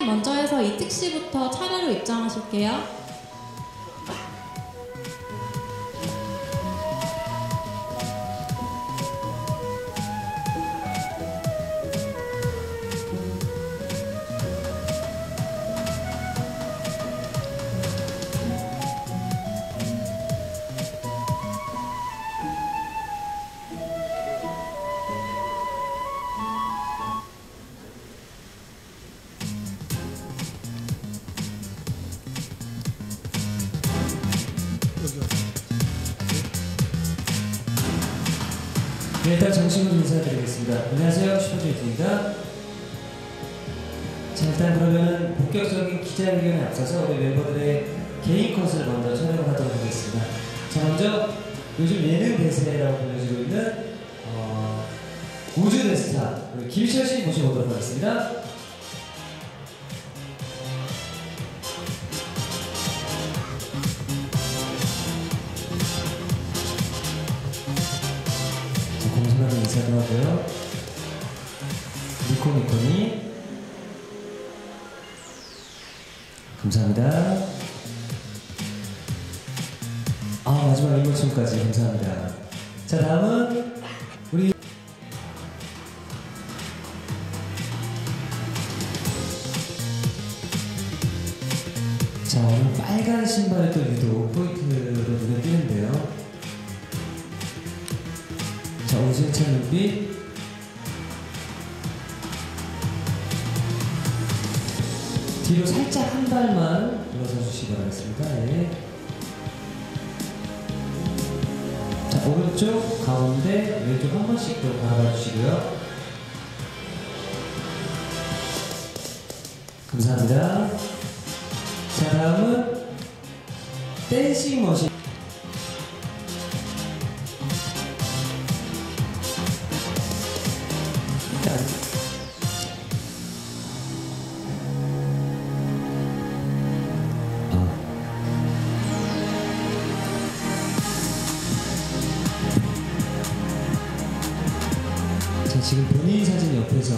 먼저 해서 이특 씨부터 차례로 입장하실게요. 네, 일단 정식으로 인사드리겠습니다. 안녕하세요, 슈퍼주니어입니다. 자, 일단 그러면은 본격적인 기자회견에 앞서서 우리 멤버들의 개인 컷을 먼저 촬영하도록 하겠습니다. 자, 먼저 요즘 예능 대세라고 불려지고 있는 우주 대스타 우리 김시현 씨 모셔보도록 하겠습니다. 공손하게 인사도 하고요. 니코니코니 감사합니다. 마지막 이모션까지 감사합니다. 자, 다음은 우리 자, 오늘 빨간 신발이 또 유독 포인트로 눈에 띄는데요. 자, 우승찬 눈빛. 뒤로 살짝 한 발만 일어서 주시기 바라겠습니다. 네. 자, 오른쪽, 가운데, 왼쪽 한 번씩 또 바라봐 주시고요. 감사합니다. 자, 다음은 댄싱 머신. 지금 본인 사진 옆에서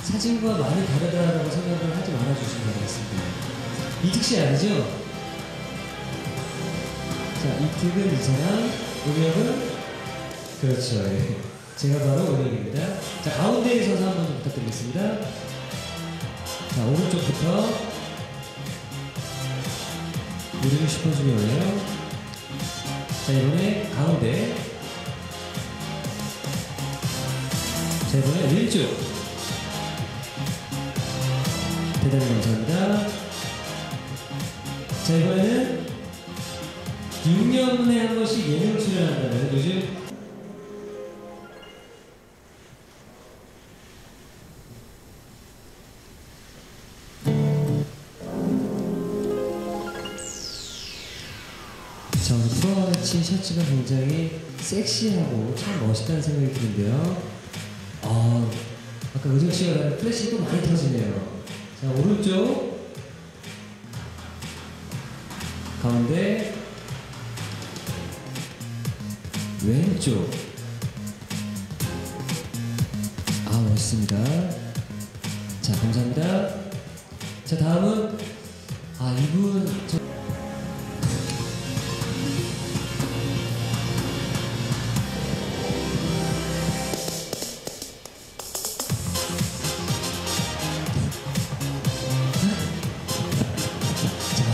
사진과 많이 다르다라고 생각을 하지 말아주시기 바라겠습니다. 이특 씨 아니죠? 자, 이특은 이 사람, 은혁은 그렇죠. 예. 제가 바로 은혁입니다. 자, 가운데에 서서 한번 좀 부탁드리겠습니다. 자, 오른쪽부터 우리는 슈퍼주니어예요. 자, 이번에 가운데. 자, 이번에 왼쪽. 대단히 감사합니다. 자, 이번에는 6년에 한 번씩 예능 출연한다는 요즘 자, 우리 프로아치 셔츠가 굉장히 섹시하고 참 멋있다는 생각이 드는데요. 아까 의정씨가 나는 플래시 또 많이 터지네요. 자, 오른쪽, 가운데, 왼쪽. 멋있습니다. 자, 감사합니다. 자, 다음은 이분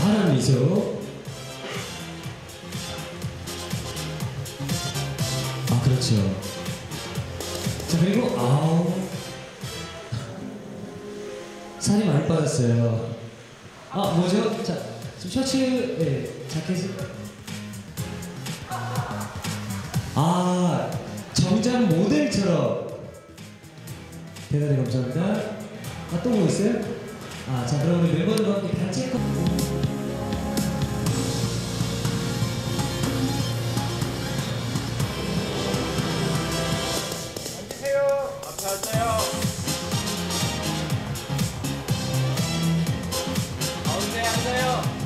화난 미소. 그렇죠. 자, 그리고 살이 많이 빠졌어요. 뭐죠? 자, 지금 셔츠, 네, 자켓을 정장 모델처럼. 대단히 감사합니다. 또 뭐 있어요? 자, 그럼 우리 멤버들과 함께 단체 컷. 앉으세요. 앞에 앉아요. 가운데 앉아요.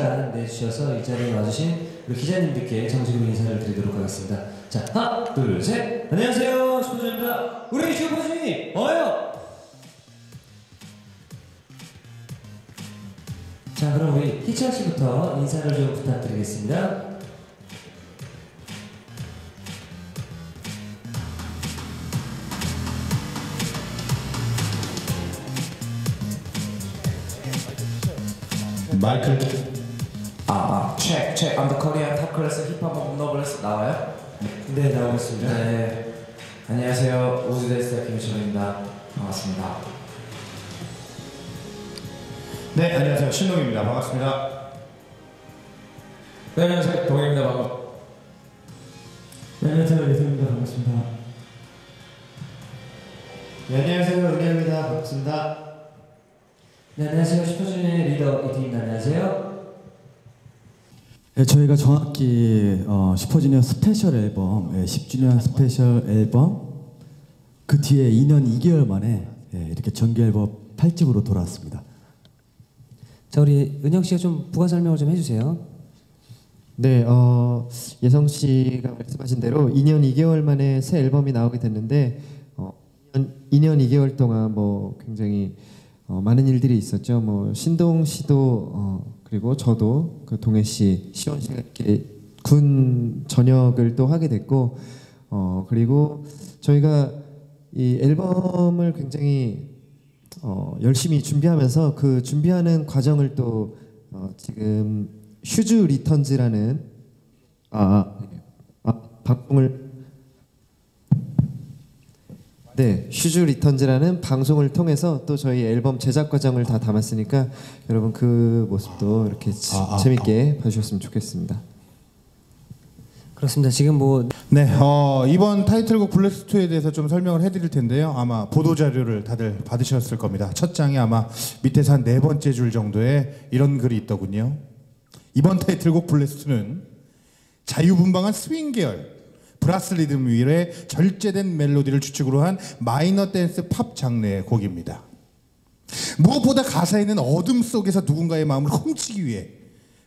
시간 내주셔서 이 자리에 와주신 우리 기자님들께 정식으로 인사를 드리도록 하겠습니다. 자, 하나, 둘, 셋. 안녕하세요, 슈퍼주니어입니다. 우리 슈퍼주니 어요. 자, 그럼 우리 희철 씨부터 인사를 좀 부탁드리겠습니다. 마이클 check. I'm the Korean top class hip hop of Nobles 나와요? 네, 나오겠습니다. 네. 안녕하세요. 우주대스타 김시현입니다. 반갑습니다. 네 안녕하세요 신동입니다. 반갑습니다. 네, 안녕하세요. 동현입니다. 반갑습니다. 네, 안녕하세요, 예성입니다. 반갑습니다. 네, 안녕하세요. 은혜입니다. 반갑습니다. 네, 안녕하세요, 슈퍼주니어의 리더 이태입니다. 안녕하세요. 네, 저희가 정확히 슈퍼주니어 스페셜 앨범 10주년 스페셜 앨범 그 뒤에 2년 2개월 만에 이렇게 정규 앨범 8집으로 돌아왔습니다. 자, 우리 은영 씨가 좀 부가 설명을 좀 해주세요. 네, 예성 씨가 말씀하신 대로 2년 2개월 만에 새 앨범이 나오게 됐는데 2년 2개월 동안 뭐 굉장히 많은 일들이 있었죠. 뭐 신동 씨도 그리고 저도 그 동해 씨, 시원 씨가 이렇게 군 전역을 또 하게 됐고 그리고 저희가 이 앨범을 굉장히 열심히 준비하면서 그 준비하는 과정을 또 지금 휴즈 리턴즈라는 방송을 휴즈 리턴즈라는 방송을 통해서 또 저희 앨범 제작 과정을 다 담았으니까 여러분 그 모습도 이렇게 재밌게 봐주셨으면 좋겠습니다. 그렇습니다. 지금 뭐 네 이번 타이틀곡 블랙스투에 대해서 좀 설명을 해드릴 텐데요. 아마 보도 자료를 다들 받으셨을 겁니다. 첫 장에 아마 밑에서 한 4번째 줄 정도에 이런 글이 있더군요. 이번 타이틀곡 블랙스투는 자유분방한 스윙 계열 브라스 리듬 위에 절제된 멜로디를 주축으로 한 마이너 댄스 팝 장르의 곡입니다. 무엇보다 가사에 있는 어둠 속에서 누군가의 마음을 훔치기 위해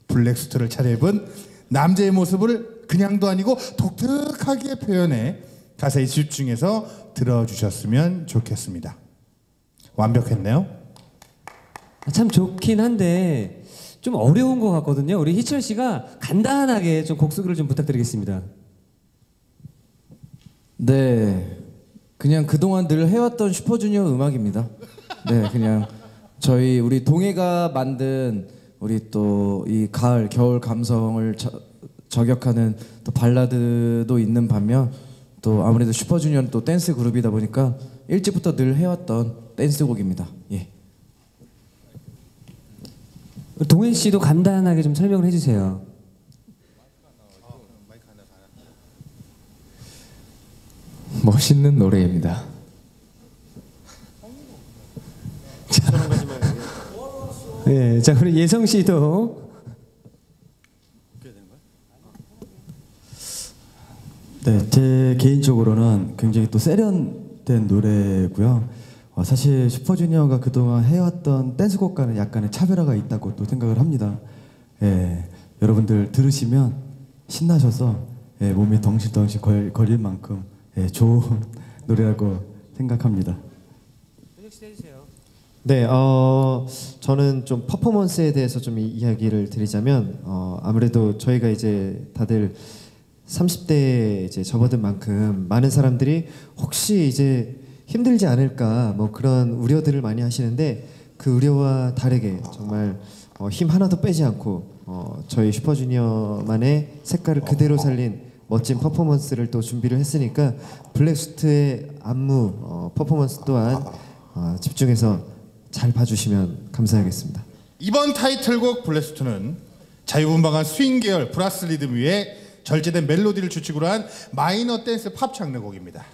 블랙스투를 차려입은 남자의 모습을 그냥도 아니고 독특하게 표현해 가사에 집중해서 들어주셨으면 좋겠습니다. 완벽했네요. 참 좋긴 한데 좀 어려운 것 같거든요. 우리 희철 씨가 간단하게 좀 곡 소개를 좀 부탁드리겠습니다. 네. 그냥 그동안 늘 해왔던 슈퍼주니어 음악입니다. 네, 그냥 우리 동해가 만든 우리 또 이 가을, 겨울 감성을 저격하는 또 발라드도 있는 반면 또 아무래도 슈퍼주니어는 또 댄스 그룹이다 보니까 일찍부터 늘 해왔던 댄스곡입니다. 예. 동현 씨도 간단하게 좀 설명을 해주세요. 멋있는 노래입니다. 네, 자 우리 예성 씨도 네, 제 개인적으로는 굉장히 또 세련된 노래고요. 사실 슈퍼주니어가 그동안 해왔던 댄스곡과는 약간의 차별화가 있다고 또 생각을 합니다. 여러분들 들으시면 신나셔서 몸이 덩실덩실 거릴 만큼 좋은 노래라고 생각합니다. 네, 저는 좀 퍼포먼스에 대해서 좀 이야기를 드리자면 아무래도 저희가 이제 다들 30대에 이제 접어든 만큼 많은 사람들이 혹시 이제 힘들지 않을까 뭐 그런 우려들을 많이 하시는데 그 우려와 다르게 정말 힘 하나도 빼지 않고 저희 슈퍼주니어만의 색깔을 그대로 살린 멋진 퍼포먼스를 또 준비를 했으니까 블랙스투의 안무 퍼포먼스 또한 집중해서 잘 봐주시면 감사하겠습니다. 이번 타이틀곡 블랙스투는 자유분방한 스윙 계열 브라스 리듬 위에 절제된 멜로디를 주축으로 한 마이너 댄스 팝 장르 곡입니다.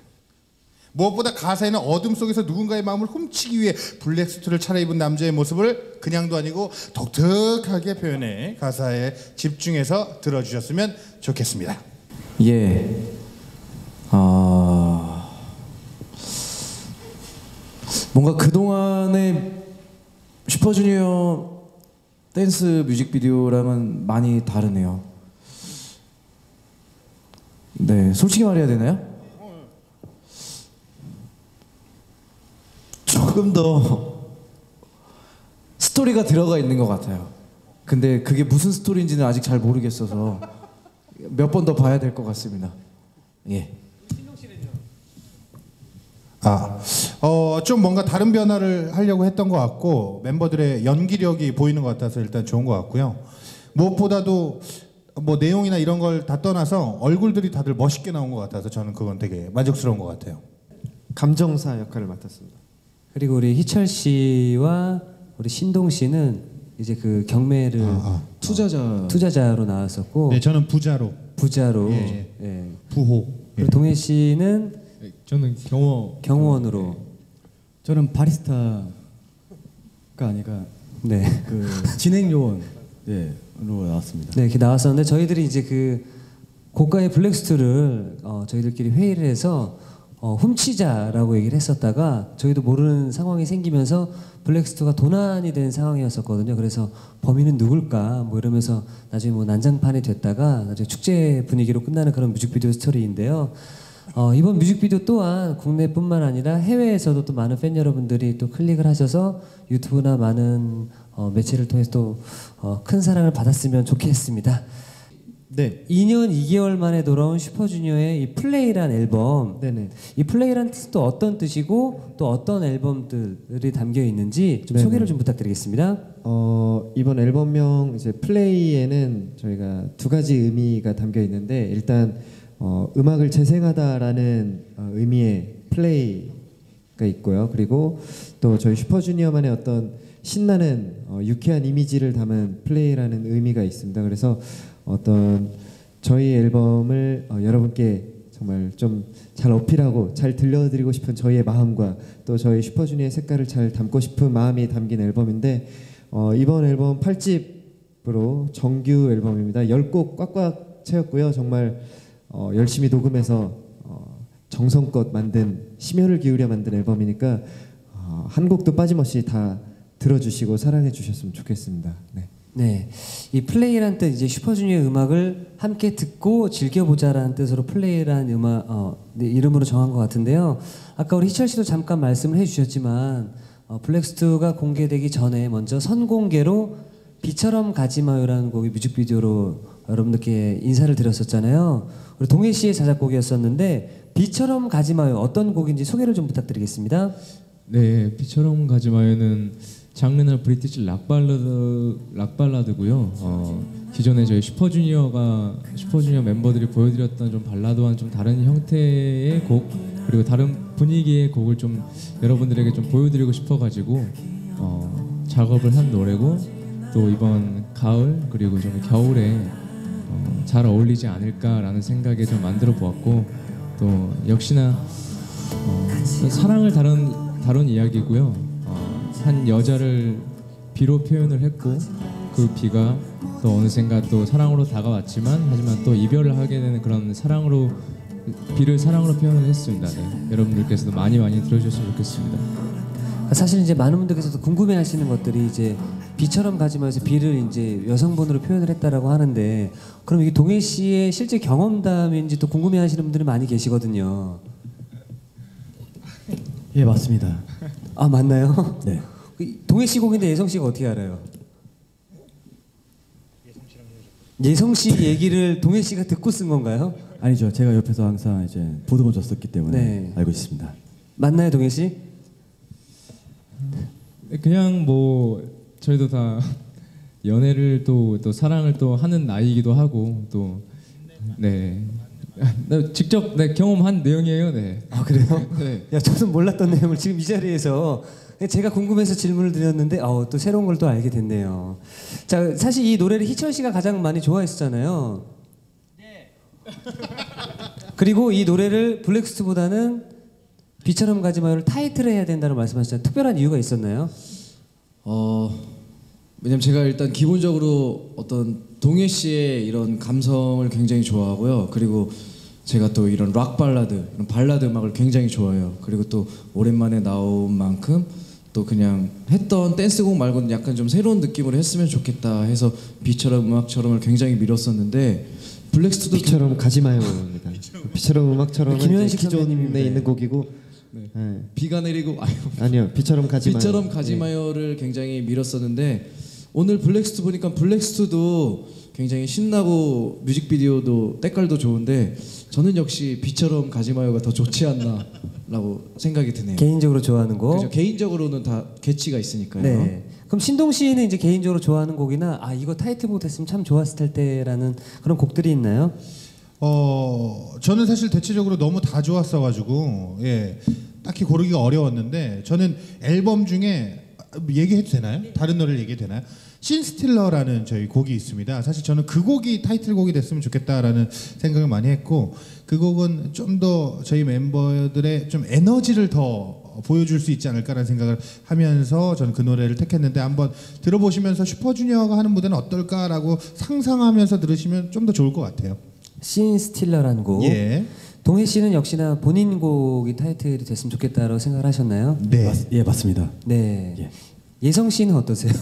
무엇보다 가사에는 어둠 속에서 누군가의 마음을 훔치기 위해 블랙스투를 차려입은 남자의 모습을 그냥도 아니고 독특하게 표현해 가사에 집중해서 들어주셨으면 좋겠습니다. 예. 뭔가 그동안의 슈퍼주니어 댄스 뮤직비디오랑은 많이 다르네요. 네, 솔직히 말해야 되나요? 조금 더 스토리가 들어가 있는 것 같아요. 근데 그게 무슨 스토리인지는 아직 잘 모르겠어서 몇 번 더 봐야 될 것 같습니다. 예. 좀 뭔가 다른 변화를 하려고 했던 것 같고 멤버들의 연기력이 보이는 것 같아서 일단 좋은 것 같고요. 무엇보다도 뭐 내용이나 이런 걸 다 떠나서 얼굴들이 다들 멋있게 나온 것 같아서 저는 그건 되게 만족스러운 것 같아요. 감정사 역할을 맡았습니다. 그리고 우리 희철 씨와 우리 신동 씨는 이제 그 경매를 투자자로 나왔었고, 네, 저는 부자로. 예. 부호. 그리고 동해 씨는 저는 경호원으로. 저는 바리스타가 아니라 네. 그 진행 요원으로 나왔습니다. 네, 이렇게 나왔었는데 저희들이 이제 그 고가의 블랙스투를 저희들끼리 회의를 해서 훔치자라고 얘기를 했었다가 저희도 모르는 상황이 생기면서 블랙스투가 도난이 된 상황이었었거든요. 그래서 범인은 누굴까 뭐 이러면서 나중에 뭐 난장판이 됐다가 나중에 축제 분위기로 끝나는 그런 뮤직비디오 스토리인데요. 이번 뮤직비디오 또한 국내뿐만 아니라 해외에서도 또 많은 팬 여러분들이 또 클릭을 하셔서 유튜브나 많은 매체를 통해서 또 큰 사랑을 받았으면 좋겠습니다. 네. 2년 2개월 만에 돌아온 슈퍼주니어의 이 플레이란 앨범. 네네. 이 플레이란 뜻은 또 어떤 뜻이고 또 어떤 앨범들이 담겨 있는지 좀 네네. 소개를 좀 부탁드리겠습니다. 이번 앨범명 이제 플레이에는 저희가 두 가지 의미가 담겨 있는데 일단 음악을 재생하다라는 의미의 플레이가 있고요. 그리고 또 저희 슈퍼주니어만의 어떤 신나는 유쾌한 이미지를 담은 플레이라는 의미가 있습니다. 그래서 어떤 저희 앨범을 여러분께 정말 좀 잘 어필하고 잘 들려드리고 싶은 저희의 마음과 또 저희 슈퍼주니어의 색깔을 잘 담고 싶은 마음이 담긴 앨범인데 이번 앨범 8집으로 정규 앨범입니다. 10곡 꽉꽉 채웠고요. 정말 열심히 녹음해서 정성껏 만든 심혈을 기울여 만든 앨범이니까 한 곡도 빠짐없이 다 들어주시고 사랑해 주셨으면 좋겠습니다. 네. 네, 이 플레이란 뜻 이제 슈퍼주니어 음악을 함께 듣고 즐겨보자라는 뜻으로 플레이란 음악 네, 이름으로 정한 것 같은데요. 아까 우리 희철 씨도 잠깐 말씀을 해주셨지만 블랙스투가 공개되기 전에 먼저 선공개로 비처럼 가지마요라는 곡이 뮤직비디오로 여러분들께 인사를 드렸었잖아요. 우리 동해 씨의 자작곡이었었는데 비처럼 가지마요 어떤 곡인지 소개를 좀 부탁드리겠습니다. 네, 비처럼 가지 마요는 장르는 브리티시 락발라드고요. 기존에 저희 슈퍼주니어 멤버들이 보여드렸던 좀 발라드와는 좀 다른 형태의 곡 그리고 다른 분위기의 곡을 좀 여러분들에게 좀 보여드리고 싶어가지고 작업을 한 노래고 또 이번 가을 그리고 좀 겨울에 잘 어울리지 않을까라는 생각에 좀 만들어 보았고 또 역시나 사랑을 다룬 이야기고요. 한 여자를 비로 표현을 했고 그 비가 또 어느샌가 또 사랑으로 다가왔지만 하지만 또 이별을 하게 되는 그런 비를 사랑으로 표현을 했습니다. 네. 여러분들께서도 많이 들어주셨으면 좋겠습니다. 사실 이제 많은 분들께서도 궁금해하시는 것들이 이제 비처럼 가지마요에서 비를 이제 여성분으로 표현을 했다라고 하는데 그럼 이게 동해 씨의 실제 경험담인지 또 궁금해하시는 분들이 많이 계시거든요. 예, 맞습니다. 아 맞나요? 네. 동해 씨 곡인데 예성 씨가 어떻게 알아요? 예성 씨 얘기를 동해 씨가 듣고 쓴 건가요? 아니죠. 제가 옆에서 항상 이제 보듬어 줬었기 때문에 네. 알고 있습니다. 맞나요, 동해 씨? 그냥 뭐 저희도 다 연애를 또 사랑을 또 하는 나이이기도 하고 또 네. 직접 경험한 내용이에요. 네. 아 그래요? 네. 야 저는 몰랐던 내용을 지금 이 자리에서 제가 궁금해서 질문을 드렸는데 또 새로운 걸 또 알게 됐네요. 자 사실 이 노래를 희철 씨가 가장 많이 좋아했었잖아요. 네. 그리고 이 노래를 블랙스투보다는 비처럼 가지마요를 타이틀을 해야 된다고 말씀하셨잖아요. 특별한 이유가 있었나요? 왜냐면 제가 일단 기본적으로 어떤 동해 씨의 이런 감성을 굉장히 좋아하고요. 그리고 제가 또 이런 락 발라드, 이런 발라드 음악을 굉장히 좋아해요. 그리고 또 오랜만에 나온 만큼 또 그냥 했던 댄스곡 말고는 약간 좀 새로운 느낌으로 했으면 좋겠다 해서 비처럼 음악처럼을 굉장히 밀었었는데 블랙스투도 비처럼 가지 마요입니다. 비처럼 음악처럼은 김현식 기존에 선배님인데. 있는 곡이고 네. 네. 비가 내리고 아니요 비처럼 가지 마요. 비처럼 가지마요를 굉장히 밀었었는데 오늘 블랙스투 보니까 블랙스투도 굉장히 신나고 뮤직비디오도 때깔도 좋은데 저는 역시 비처럼 가지마요가 더 좋지 않나라고 생각이 드네요. 개인적으로 좋아하는 곡. 그죠? 개인적으로는 다 개취가 있으니까요. 네. 그럼 신동 씨는 이제 개인적으로 좋아하는 곡이나 아 이거 타이틀곡 됐으면 참 좋았을 때라는 그런 곡들이 있나요? 저는 사실 대체적으로 너무 다 좋았어가지고 예, 딱히 고르기가 어려웠는데 저는 앨범 중에 얘기해도 되나요? 다른 노래를 얘기해도 되나요? 신스틸러라는 저희 곡이 있습니다. 사실 저는 그 곡이 타이틀곡이 됐으면 좋겠다라는 생각을 많이 했고 그 곡은 좀 더 저희 멤버들의 좀 에너지를 더 보여줄 수 있지 않을까라는 생각을 하면서 저는 그 노래를 택했는데 한번 들어보시면서 슈퍼주니어가 하는 무대는 어떨까라고 상상하면서 들으시면 좀 더 좋을 것 같아요. 신스틸러라는 곡. 예. 동해 씨는 역시나 본인 곡이 타이틀이 됐으면 좋겠다라고 생각을 하셨나요? 네. 예, 맞습니다. 네. 예. 예성 씨는 어떠세요?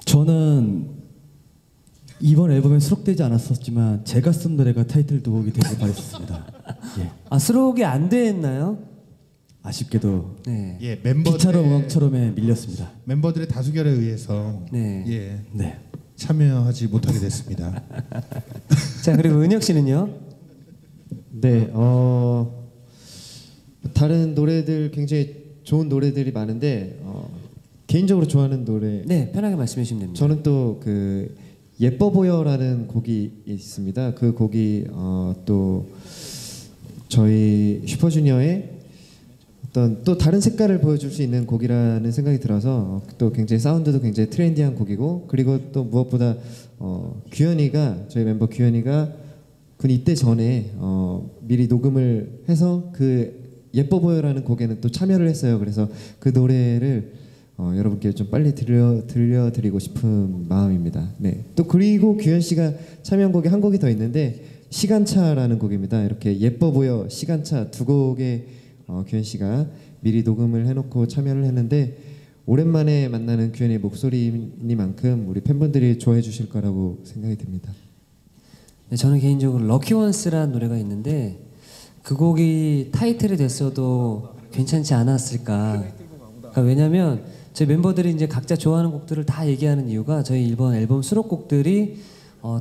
저는 이번 앨범에 수록되지 않았었지만 제가 쓴 노래가 타이틀곡이 되길 바랬습니다. 예. 아 수록이 안 됐나요? 아쉽게도 네. 예, 기차로 음악처럼에 밀렸습니다. 멤버들의 다수결에 의해서 네. 예, 네. 참여하지 못하게 됐습니다. 자 그리고 은혁 씨는요? 네, 다른 노래들 굉장히 좋은 노래들이 많은데 개인적으로 좋아하는 노래. 네 편하게 말씀해 주시면 됩니다. 저는 또 그 예뻐 보여라는 곡이 있습니다. 그 곡이 또 저희 슈퍼주니어의 어떤 또 다른 색깔을 보여줄 수 있는 곡이라는 생각이 들어서 또 굉장히 사운드도 굉장히 트렌디한 곡이고 그리고 또 무엇보다 규현이가 저희 멤버 규현이가 그 이때 전에 미리 녹음을 해서 그 예뻐 보여라는 곡에는 또 참여를 했어요. 그래서 그 노래를 여러분께 좀 빨리 들려드리고 싶은 마음입니다. 네. 또 그리고 규현 씨가 참여한 곡이 한 곡이 더 있는데 시간차라는 곡입니다. 이렇게 예뻐 보여 시간차 두 곡에 규현 씨가 미리 녹음을 해놓고 참여를 했는데 오랜만에 만나는 규현의 목소리니만큼 우리 팬분들이 좋아해 주실 거라고 생각이 듭니다. 네, 저는 개인적으로 럭키원스라는 노래가 있는데 그 곡이 타이틀이 됐어도 괜찮지 않았을까. 그러니까 왜냐하면 저희 멤버들이 이제 각자 좋아하는 곡들을 다 얘기하는 이유가 저희 이번 앨범 수록곡들이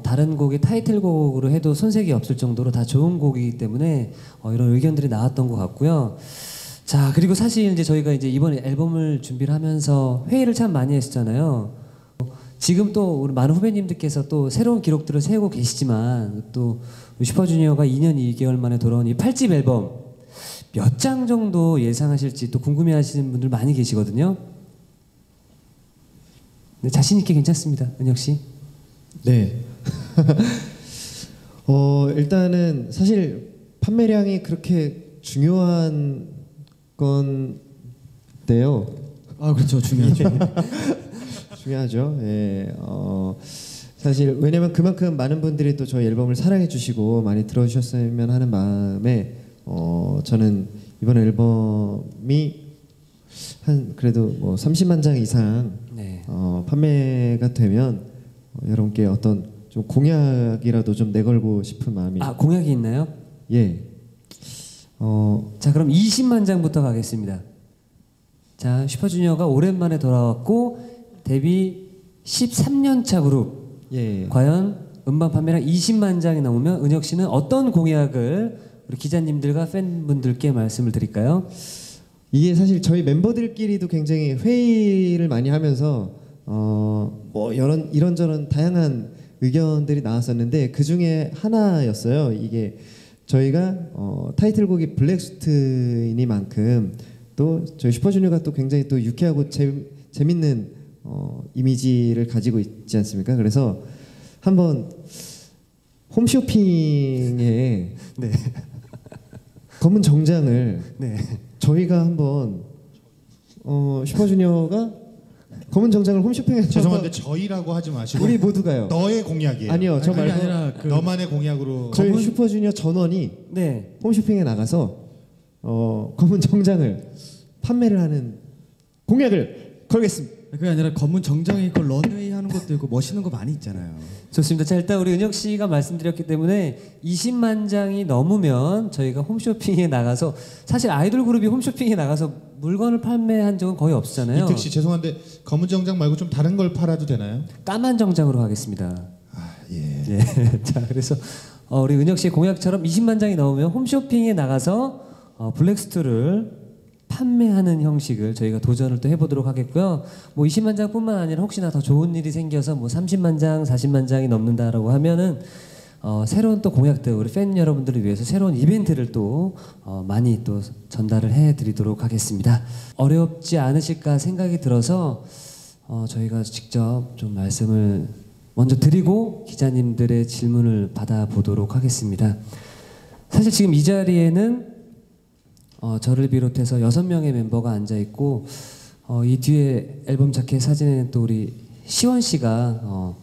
다른 곡이 타이틀곡으로 해도 손색이 없을 정도로 다 좋은 곡이기 때문에 이런 의견들이 나왔던 것 같고요. 자 그리고 사실 이제 저희가 이제 이번 앨범을 준비를 하면서 회의를 참 많이 했었잖아요. 지금 또 우리 많은 후배님들께서 또 새로운 기록들을 세우고 계시지만 또 슈퍼주니어가 2년 2개월 만에 돌아온 이 8집 앨범 몇 장 정도 예상하실지 또 궁금해하시는 분들 많이 계시거든요. 네, 자신 있게 괜찮습니다, 은혁 씨. 네. 일단은 사실 판매량이 그렇게 중요한 건데요. 아 그렇죠, 중요하죠. 중요하죠. 예. 사실 왜냐면 그만큼 많은 분들이 또 저희 앨범을 사랑해 주시고 많이 들어주셨으면 하는 마음에 저는 이번 앨범이 한 그래도 뭐 30만 장 이상 네. 판매가 되면 여러분께 어떤 좀 공약이라도 좀 내걸고 싶은 마음이. 아 공약이 있나요? 예. 자 그럼 20만 장부터 가겠습니다. 자 슈퍼주니어가 오랜만에 돌아왔고 데뷔 13년 차 그룹. 예. 과연 음반 판매량 20만 장이 넘으면 은혁 씨는 어떤 공약을 우리 기자님들과 팬분들께 말씀을 드릴까요? 이게 사실 저희 멤버들끼리도 굉장히 회의를 많이 하면서 뭐 이런저런 다양한 의견들이 나왔었는데 그 중에 하나였어요. 이게 저희가 타이틀곡이 블랙스트이니만큼 또 저희 슈퍼주니어가 또 굉장히 또 유쾌하고 재밌는 이미지를 가지고 있지 않습니까? 그래서 한번 홈쇼핑에 네. 검은 정장을 네. 저희가 한번 슈퍼주니어가 검은 정장을 홈쇼핑에서 죄송한데 저희라고 하지 마시고 우리 모두가요. 너의 공약이에요. 아니요, 저 그게 말고 아니라 너만의 공약으로 저희 슈퍼주니어 전원이 네. 홈쇼핑에 나가서 검은 정장을 판매를 하는 공약을 걸겠습니다. 그게 아니라 검은 정장이 있고 런웨이 하는 것도 있고 멋있는 거 많이 있잖아요. 좋습니다. 자, 일단 우리 은혁 씨가 말씀드렸기 때문에 20만 장이 넘으면 저희가 홈쇼핑에 나가서, 사실 아이돌 그룹이 홈쇼핑에 나가서 물건을 판매한 적은 거의 없잖아요. 이택 씨 죄송한데 검은 정장 말고 좀 다른 걸 팔아도 되나요? 까만 정장으로 하겠습니다. 예. 예. 자, 그래서 우리 은혁 씨의 공약처럼 20만 장이 넘으면 홈쇼핑에 나가서 블랙스토어를 판매하는 형식을 저희가 도전을 또 해보도록 하겠고요. 뭐 20만 장뿐만 아니라 혹시나 더 좋은 일이 생겨서 뭐 30만 장, 40만 장이 넘는다라고 하면은 새로운 또 공약들, 우리 팬 여러분들을 위해서 새로운 이벤트를 또 많이 또 전달을 해드리도록 하겠습니다. 어렵지 않으실까 생각이 들어서 저희가 직접 좀 말씀을 먼저 드리고 기자님들의 질문을 받아보도록 하겠습니다. 사실 지금 이 자리에는 저를 비롯해서 6명의 멤버가 앉아 있고 이 뒤에 앨범 자켓 사진에는 또 우리 시원 씨가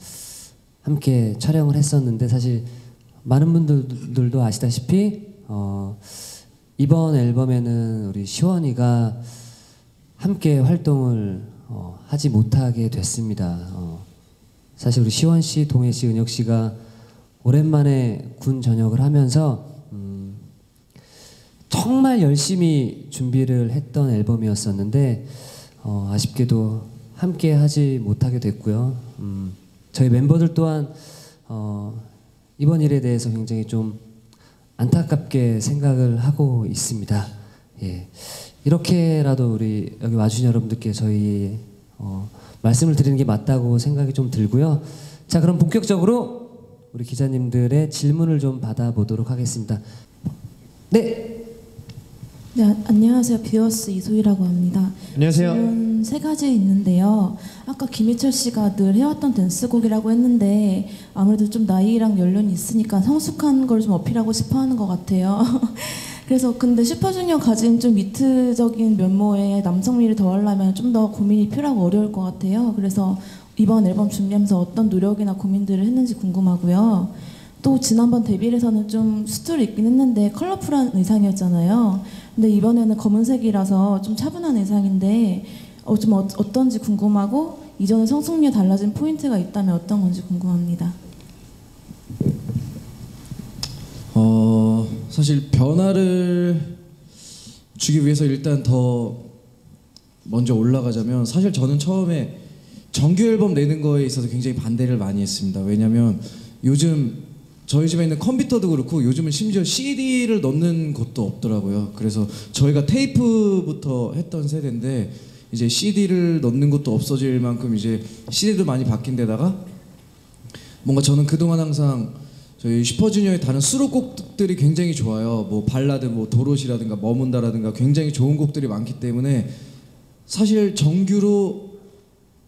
함께 촬영을 했었는데, 사실 많은 분들도 아시다시피 이번 앨범에는 우리 시원이가 함께 활동을 하지 못하게 됐습니다. 사실 우리 시원 씨, 동해 씨, 은혁 씨가 오랜만에 군 전역을 하면서 정말 열심히 준비를 했던 앨범이었었는데 아쉽게도 함께 하지 못하게 됐고요. 저희 멤버들 또한 이번 일에 대해서 굉장히 좀 안타깝게 생각을 하고 있습니다. 예. 이렇게라도 우리 여기 와주신 여러분들께 저희 말씀을 드리는 게 맞다고 생각이 좀 들고요. 자, 그럼 본격적으로 우리 기자님들의 질문을 좀 받아보도록 하겠습니다. 네. 네, 안녕하세요. 뷰어스 이소희라고 합니다. 안녕하세요. 질문 3가지 있는데요. 아까 김희철 씨가 늘 해왔던 댄스곡이라고 했는데 아무래도 좀 나이랑 연륜이 있으니까 성숙한 걸 좀 어필하고 싶어 하는 것 같아요. 그래서 근데 슈퍼주니어 가진 좀 위트적인 면모의 남성미를 더하려면 좀 더 고민이 필요하고 어려울 것 같아요. 그래서 이번 앨범 준비하면서 어떤 노력이나 고민들을 했는지 궁금하고요. 또 지난번 데뷔에서는 좀 수트를 입긴 했는데 컬러풀한 의상이었잖아요. 근데 이번에는 검은색이라서 좀 차분한 의상인데 좀 어떤지 궁금하고 이전에 성숙미에 달라진 포인트가 있다면 어떤 건지 궁금합니다. 사실 변화를 주기 위해서 일단 더 먼저 올라가자면, 사실 저는 처음에 정규 앨범 내는 거에 있어서 굉장히 반대를 많이 했습니다. 왜냐면 요즘 저희 집에 있는 컴퓨터도 그렇고 요즘은 심지어 CD를 넣는 곳도 없더라고요. 그래서 저희가 테이프부터 했던 세대인데 이제 CD를 넣는 곳도 없어질 만큼 이제 CD도 많이 바뀐 데다가 뭔가 저는 그동안 항상 저희 슈퍼주니어의 다른 수록곡들이 굉장히 좋아요. 뭐 발라드, 뭐 도롯이라든가 머문다라든가 굉장히 좋은 곡들이 많기 때문에 사실 정규로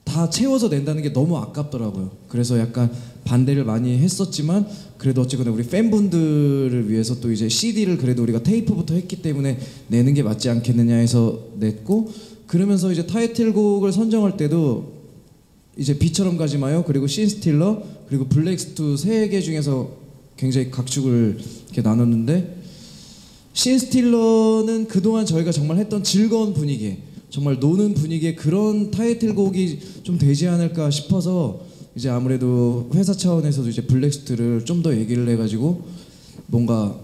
다 채워서 낸다는 게 너무 아깝더라고요. 그래서 약간 반대를 많이 했었지만 그래도 어쨌거나 우리 팬분들을 위해서 또 이제 CD를 그래도 우리가 테이프부터 했기 때문에 내는 게 맞지 않겠느냐 해서 냈고, 그러면서 이제 타이틀곡을 선정할 때도 이제 비처럼 가지 마요, 그리고 신스틸러, 그리고 블랙스투 3개 중에서 굉장히 각축을 이렇게 나눴는데, 신스틸러는 그동안 저희가 정말 했던 즐거운 분위기, 정말 노는 분위기의 그런 타이틀곡이 좀 되지 않을까 싶어서 이제 아무래도 회사 차원에서도 이제 블랙스투를 좀 더 얘기를 해가지고, 뭔가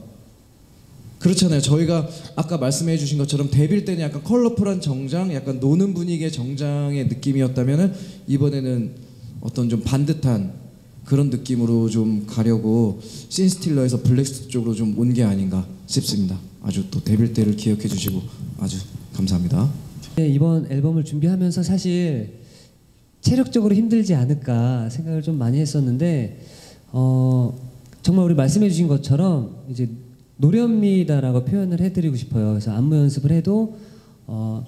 그렇잖아요. 저희가 아까 말씀해 주신 것처럼 데뷔 때는 약간 컬러풀한 정장, 약간 노는 분위기의 정장의 느낌이었다면은 이번에는 어떤 좀 반듯한 그런 느낌으로 좀 가려고 신스틸러에서 블랙스투 쪽으로 좀 온 게 아닌가 싶습니다. 아주 또 데뷔 때를 기억해 주시고 아주 감사합니다. 네, 이번 앨범을 준비하면서 사실 체력적으로 힘들지 않을까 생각을 좀 많이 했었는데 정말 우리 말씀해 주신 것처럼 이제 노련미다라고 표현을 해드리고 싶어요. 그래서 안무 연습을 해도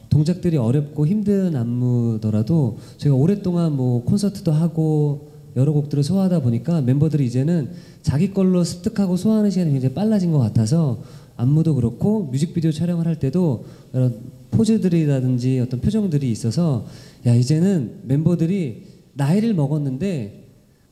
동작들이 어렵고 힘든 안무더라도 저희가 오랫동안 뭐 콘서트도 하고 여러 곡들을 소화하다 보니까 멤버들이 이제는 자기 걸로 습득하고 소화하는 시간이 굉장히 빨라진 것 같아서 안무도 그렇고 뮤직비디오 촬영을 할 때도 이런 포즈들이라든지 어떤 표정들이 있어서 야, 이제는 멤버들이 나이를 먹었는데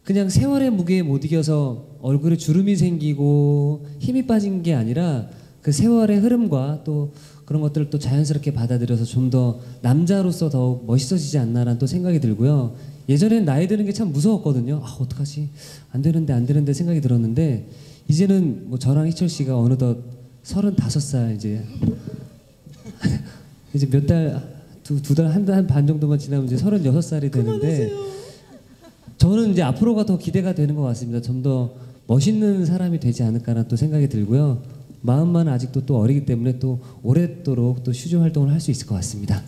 그냥 세월의 무게에 못 이겨서 얼굴에 주름이 생기고 힘이 빠진 게 아니라 그 세월의 흐름과 또 그런 것들을 또 자연스럽게 받아들여서 좀 더 남자로서 더 멋있어지지 않나라는 또 생각이 들고요. 예전엔 나이 드는 게 참 무서웠거든요. 아 어떡하지? 안 되는데 생각이 들었는데 이제는 뭐 저랑 희철 씨가 어느덧 35살 이제 이제 몇 달 두 달 한 달 반 정도만 지나면 이제 36살이 되는데 저는 이제 앞으로가 더 기대가 되는 것 같습니다. 좀 더 멋있는 사람이 되지 않을까라는 또 생각이 들고요. 마음만 아직도 또 어리기 때문에 또 오랫도록 또 슈즈 활동을 할 수 있을 것 같습니다.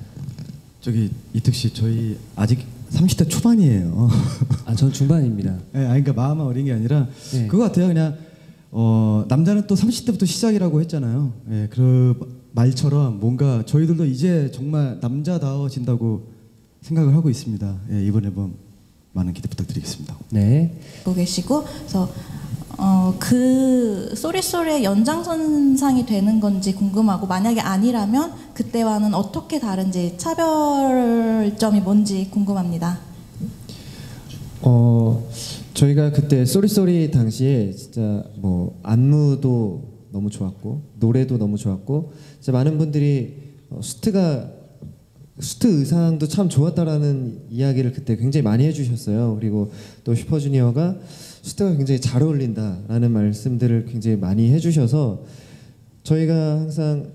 저기 이특 씨 저희 아직 30대 초반이에요. 아, 전 중반입니다. 네, 아니 그러니까 마음은 어린 게 아니라 네. 그거 같아요. 그냥 남자는 또 30대부터 시작이라고 했잖아요. 예, 그 말처럼 뭔가 저희들도 이제 정말 남자다워진다고 생각을 하고 있습니다. 예, 이번 앨범 많은 기대 부탁드리겠습니다. 네. 보고 계시고 그래서 그 쏘리쏘리의 연장선상이 되는 건지 궁금하고 만약에 아니라면 그때와는 어떻게 다른지 차별점이 뭔지 궁금합니다. 저희가 그때 쏘리쏘리 당시에 진짜 뭐 안무도 너무 좋았고 노래도 너무 좋았고 진짜 많은 분들이 수트 의상도 참 좋았다라는 이야기를 그때 굉장히 많이 해주셨어요. 그리고 또 슈퍼주니어가 수트가 굉장히 잘 어울린다라는 말씀들을 굉장히 많이 해주셔서 저희가 항상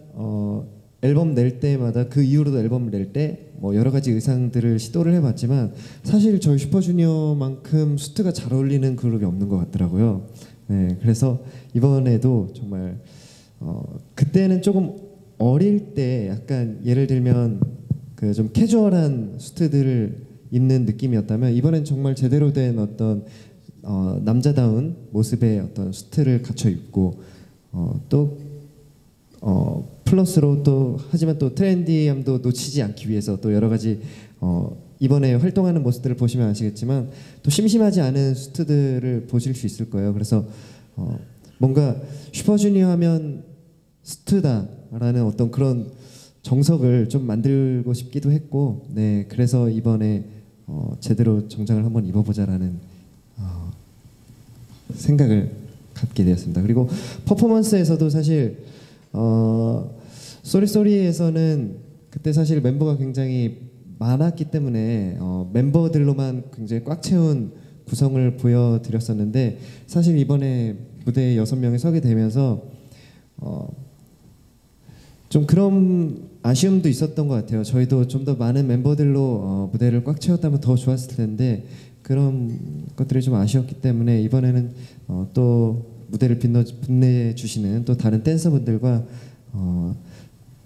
앨범 낼 때마다 그 이후로도 앨범을 낼 때 뭐 여러 가지 의상들을 시도를 해봤지만 사실 저희 슈퍼주니어만큼 수트가 잘 어울리는 그룹이 없는 것 같더라고요. 네, 그래서 이번에도 정말 그때는 조금 어릴 때 약간 예를 들면 그 좀 캐주얼한 수트들을 입는 느낌이었다면 이번엔 정말 제대로 된 어떤 남자다운 모습의 어떤 수트를 갖춰 입고 또 플러스로 또 하지만 또 트렌디함도 놓치지 않기 위해서 또 여러 가지 이번에 활동하는 모습들을 보시면 아시겠지만 또 심심하지 않은 수트들을 보실 수 있을 거예요. 그래서 뭔가 슈퍼주니어 하면 수트다라는 어떤 그런 정석을 좀 만들고 싶기도 했고, 네, 그래서 이번에 제대로 정장을 한번 입어보자라는 생각을 갖게 되었습니다. 그리고 퍼포먼스에서도 사실 쏘리쏘리에서는 그때 사실 멤버가 굉장히 많았기 때문에 멤버들로만 굉장히 꽉 채운 구성을 보여드렸었는데 사실 이번에 무대에 6명이 서게 되면서 좀 그런 아쉬움도 있었던 것 같아요. 저희도 좀 더 많은 멤버들로 무대를 꽉 채웠다면 더 좋았을 텐데 그런 것들이 좀 아쉬웠기 때문에 이번에는 또 무대를 빛내주시는 또 다른 댄서분들과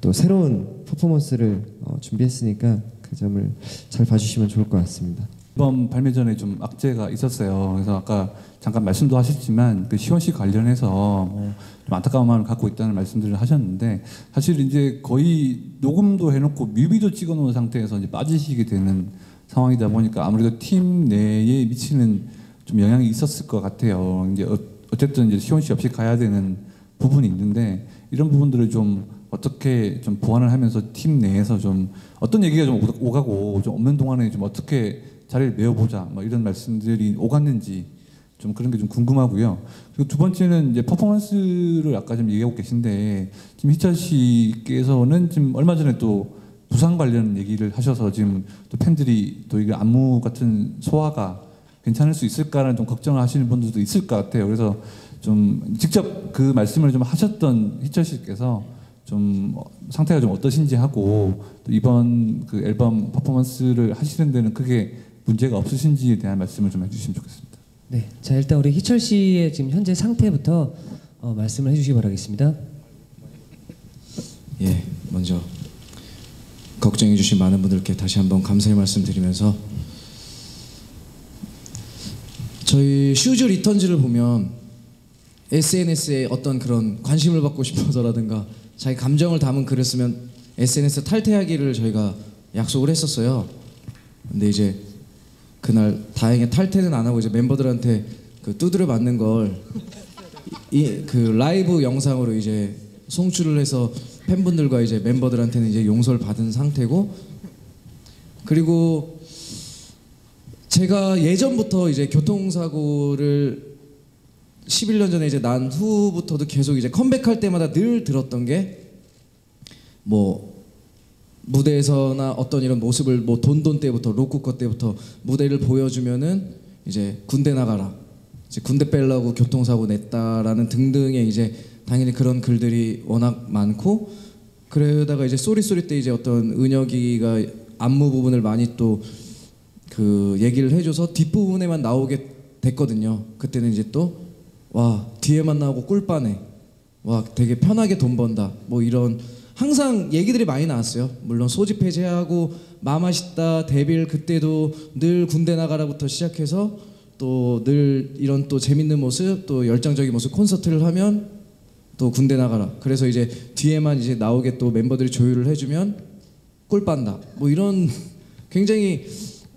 또 새로운 퍼포먼스를 준비했으니까 그 점을 잘 봐주시면 좋을 것 같습니다. 앨범 발매 전에 좀 악재가 있었어요. 그래서 아까 잠깐 말씀도 하셨지만 그 시원 씨 관련해서 좀 안타까운 마음을 갖고 있다는 말씀들을 하셨는데 사실 이제 거의 녹음도 해놓고 뮤비도 찍어놓은 상태에서 이제 빠지시게 되는 상황이다 보니까 아무래도 팀 내에 미치는 좀 영향이 있었을 것 같아요. 이제 어쨌든 이제 시원 씨 없이 가야 되는 부분이 있는데 이런 부분들을 좀 어떻게 좀 보완을 하면서 팀 내에서 좀 어떤 얘기가 좀 오가고 좀 없는 동안에 좀 어떻게 자리를 메워보자 뭐 이런 말씀들이 오갔는지 좀 그런 게 좀 궁금하고요. 그리고 두 번째는 이제 퍼포먼스를 아까 좀 얘기하고 계신데 지금 희철 씨께서는 지금 얼마 전에 또 부상 관련 얘기를 하셔서 지금 또 팬들이 또 이게 안무 같은 소화가 괜찮을 수 있을까라는 좀 걱정을 하시는 분들도 있을 것 같아요. 그래서 좀 직접 그 말씀을 좀 하셨던 희철 씨께서 좀 상태가 좀 어떠신지 하고 또 이번 그 앨범 퍼포먼스를 하시는 데는 크게 문제가 없으신지에 대한 말씀을 좀 해주시면 좋겠습니다. 네, 자 일단 우리 희철 씨의 지금 현재 상태부터 말씀을 해주시기 바라겠습니다. 예, 먼저 걱정해주신 많은 분들께 다시 한번 감사의 말씀드리면서 저희 슈즈 리턴즈를 보면 SNS에 어떤 그런 관심을 받고 싶어서라든가 자기 감정을 담은 글을 쓰면 SNS 탈퇴하기를 저희가 약속을 했었어요. 근데 이제 그날 다행히 탈퇴는 안 하고 이제 멤버들한테 그 두드려 맞는 걸 그 라이브 영상으로 이제 송출을 해서 팬분들과 이제 멤버들한테는 이제 용서를 받은 상태고, 그리고 제가 예전부터 이제 교통사고를 11년 전에 이제 난 후부터도 계속 이제 컴백할 때마다 늘 들었던 게 뭐 무대에서나 어떤 이런 모습을 뭐 돈돈 때부터 로쿠꺼 때부터 무대를 보여주면은 이제 군대 나가라, 이제 군대 빼려고 교통사고 냈다라는 등등의 이제 당연히 그런 글들이 워낙 많고, 그러다가 이제 쏘리쏘리 때 이제 어떤 은혁이가 안무 부분을 많이 또 그 얘기를 해줘서 뒷부분에만 나오게 됐거든요. 그때는 이제 또 와 뒤에만 나오고 꿀빠네, 와 되게 편하게 돈 번다, 뭐 이런 항상 얘기들이 많이 나왔어요. 물론 소집 해제하고 마마시다 데빌 그때도 늘 군대 나가라부터 시작해서 또 늘 이런 또 재밌는 모습, 또 열정적인 모습, 콘서트를 하면 또 군대 나가라, 그래서 이제 뒤에만 이제 나오게 또 멤버들이 조율을 해주면 꿀 빤다, 뭐 이런 굉장히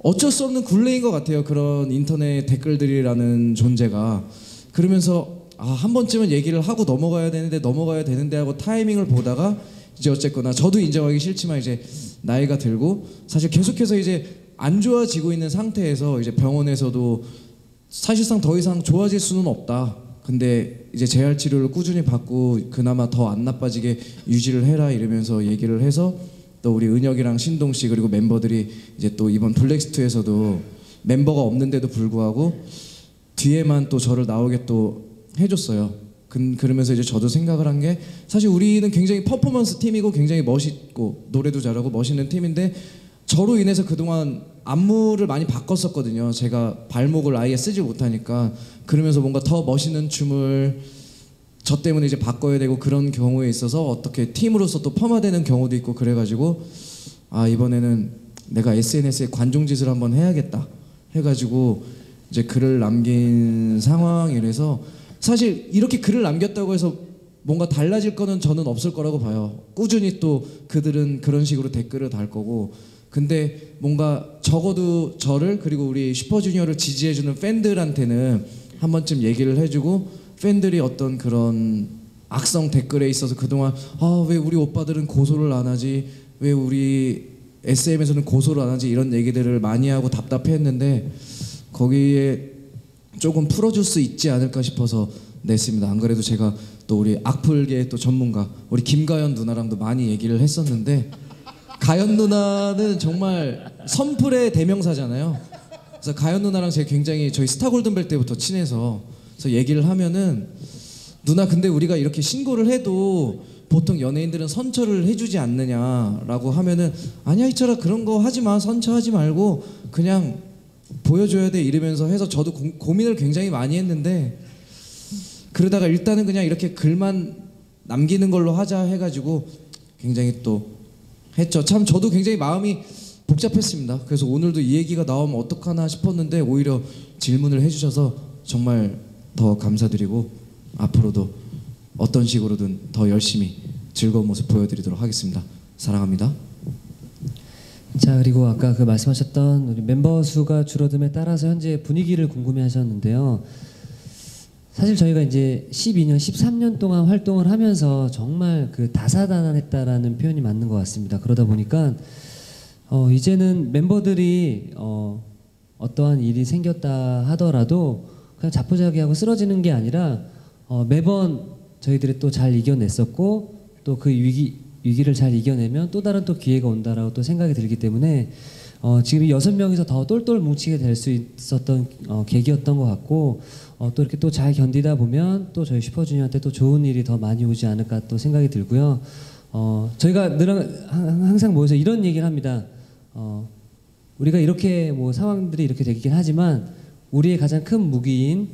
어쩔 수 없는 굴레인 것 같아요. 그런 인터넷 댓글들이라는 존재가. 그러면서 한 번쯤은 얘기를 하고 넘어가야 되는데 하고 타이밍을 보다가 이제 어쨌거나 저도 인정하기 싫지만 이제 나이가 들고 사실 계속해서 이제 안 좋아지고 있는 상태에서 이제 병원에서도 사실상 더 이상 좋아질 수는 없다, 근데 이제 재활 치료를 꾸준히 받고 그나마 더 안 나빠지게 유지를 해라 이러면서 얘기를 해서 또 우리 은혁이랑 신동 씨 그리고 멤버들이 이제 또 이번 블랙스투에서도 멤버가 없는데도 불구하고 뒤에만 또 저를 나오게 또 해줬어요. 그러면서 이제 저도 생각을 한 게 사실 우리는 굉장히 퍼포먼스 팀이고 굉장히 멋있고 노래도 잘하고 멋있는 팀인데 저로 인해서 그동안 안무를 많이 바꿨었거든요. 제가 발목을 아예 쓰지 못하니까. 그러면서 뭔가 더 멋있는 춤을 저 때문에 이제 바꿔야 되고 그런 경우에 있어서 어떻게 팀으로서 또 폄하되는 경우도 있고, 그래가지고 이번에는 내가 SNS에 관종짓을 한번 해야겠다 해가지고 이제 글을 남긴 상황이라서, 사실 이렇게 글을 남겼다고 해서 뭔가 달라질 거는 저는 없을 거라고 봐요. 꾸준히 또 그들은 그런 식으로 댓글을 달 거고, 근데 뭔가 적어도 저를 그리고 우리 슈퍼주니어를 지지해주는 팬들한테는 한 번쯤 얘기를 해주고, 팬들이 어떤 그런 악성 댓글에 있어서 그동안 왜 우리 오빠들은 고소를 안 하지, 왜 우리 SM에서는 고소를 안 하지, 이런 얘기들을 많이 하고 답답해했는데 거기에 조금 풀어줄 수 있지 않을까 싶어서 냈습니다. 안 그래도 제가 또 우리 악플계 또 전문가 우리 김가연 누나랑도 많이 얘기를 했었는데, 가연 누나는 정말 선풀의 대명사잖아요. 그래서 가연 누나랑 제가 굉장히 저희 스타 골든벨 때부터 친해서 그래서 얘기를 하면은 누나 근데 우리가 이렇게 신고를 해도 보통 연예인들은 선처를 해주지 않느냐라고 하면은 아니야 이철아 그런 거 하지 마, 선처하지 말고 그냥 보여줘야 돼 이러면서 해서 저도 고민을 굉장히 많이 했는데, 그러다가 일단은 그냥 이렇게 글만 남기는 걸로 하자 해가지고 굉장히 또 했죠. 참 저도 굉장히 마음이 복잡했습니다. 그래서 오늘도 이 얘기가 나오면 어떡하나 싶었는데 오히려 질문을 해주셔서 정말 더 감사드리고 앞으로도 어떤 식으로든 더 열심히 즐거운 모습 보여드리도록 하겠습니다. 사랑합니다. 자, 그리고 아까 그 말씀하셨던 우리 멤버 수가 줄어듦에 따라서 현재 분위기를 궁금해하셨는데요. 사실 저희가 이제 12년, 13년 동안 활동을 하면서 정말 그 다사다난했다라는 표현이 맞는 것 같습니다. 그러다 보니까 이제는 멤버들이 어떠한 일이 생겼다 하더라도 그냥 자포자기하고 쓰러지는 게 아니라 매번 저희들이 또 잘 이겨냈었고 또 그 위기를 잘 이겨내면 또 다른 또 기회가 온다라고 또 생각이 들기 때문에 지금 이 6명이서 더 똘똘 뭉치게 될 수 있었던 계기였던 것 같고, 또 이렇게 또 잘 견디다 보면 또 저희 슈퍼주니어한테 또 좋은 일이 더 많이 오지 않을까 또 생각이 들고요. 저희가 늘 항상 모여서 이런 얘기를 합니다. 우리가 이렇게 뭐 상황들이 이렇게 되긴 하지만 우리의 가장 큰 무기인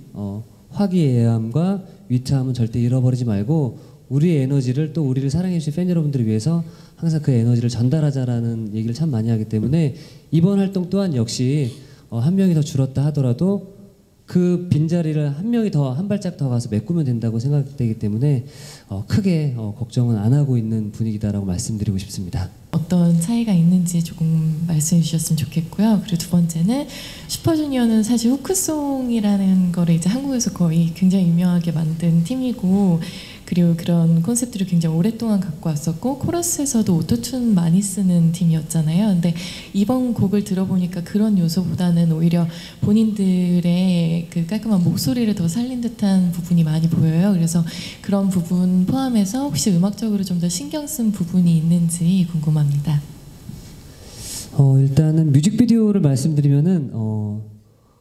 화기애애함과 위트함은 절대 잃어버리지 말고 우리의 에너지를 또 우리를 사랑해주신 팬 여러분들을 위해서 항상 그 에너지를 전달하자라는 얘기를 참 많이 하기 때문에 이번 활동 또한 역시 한 명이 더 줄었다 하더라도 그 빈자리를 한 명이 더 한 발짝 더 가서 메꾸면 된다고 생각되기 때문에 크게 걱정은 안 하고 있는 분위기다라고 말씀드리고 싶습니다. 어떤 차이가 있는지 조금 말씀해 주셨으면 좋겠고요. 그리고 두 번째는 슈퍼주니어는 사실 후크송이라는 거를 이제 한국에서 거의 굉장히 유명하게 만든 팀이고, 그 그리고 그런 콘셉트를 굉장히 오랫동안 갖고 왔었고 코러스에서도 오토튠 많이 쓰는 팀이었잖아요. 근데 이번 곡을 들어보니까 그런 요소보다는 오히려 본인들의 그 깔끔한 목소리를 더 살린 듯한 부분이 많이 보여요. 그래서 그런 부분 포함해서 혹시 음악적으로 좀 더 신경 쓴 부분이 있는지 궁금합니다. 일단은 뮤직비디오를 말씀드리면은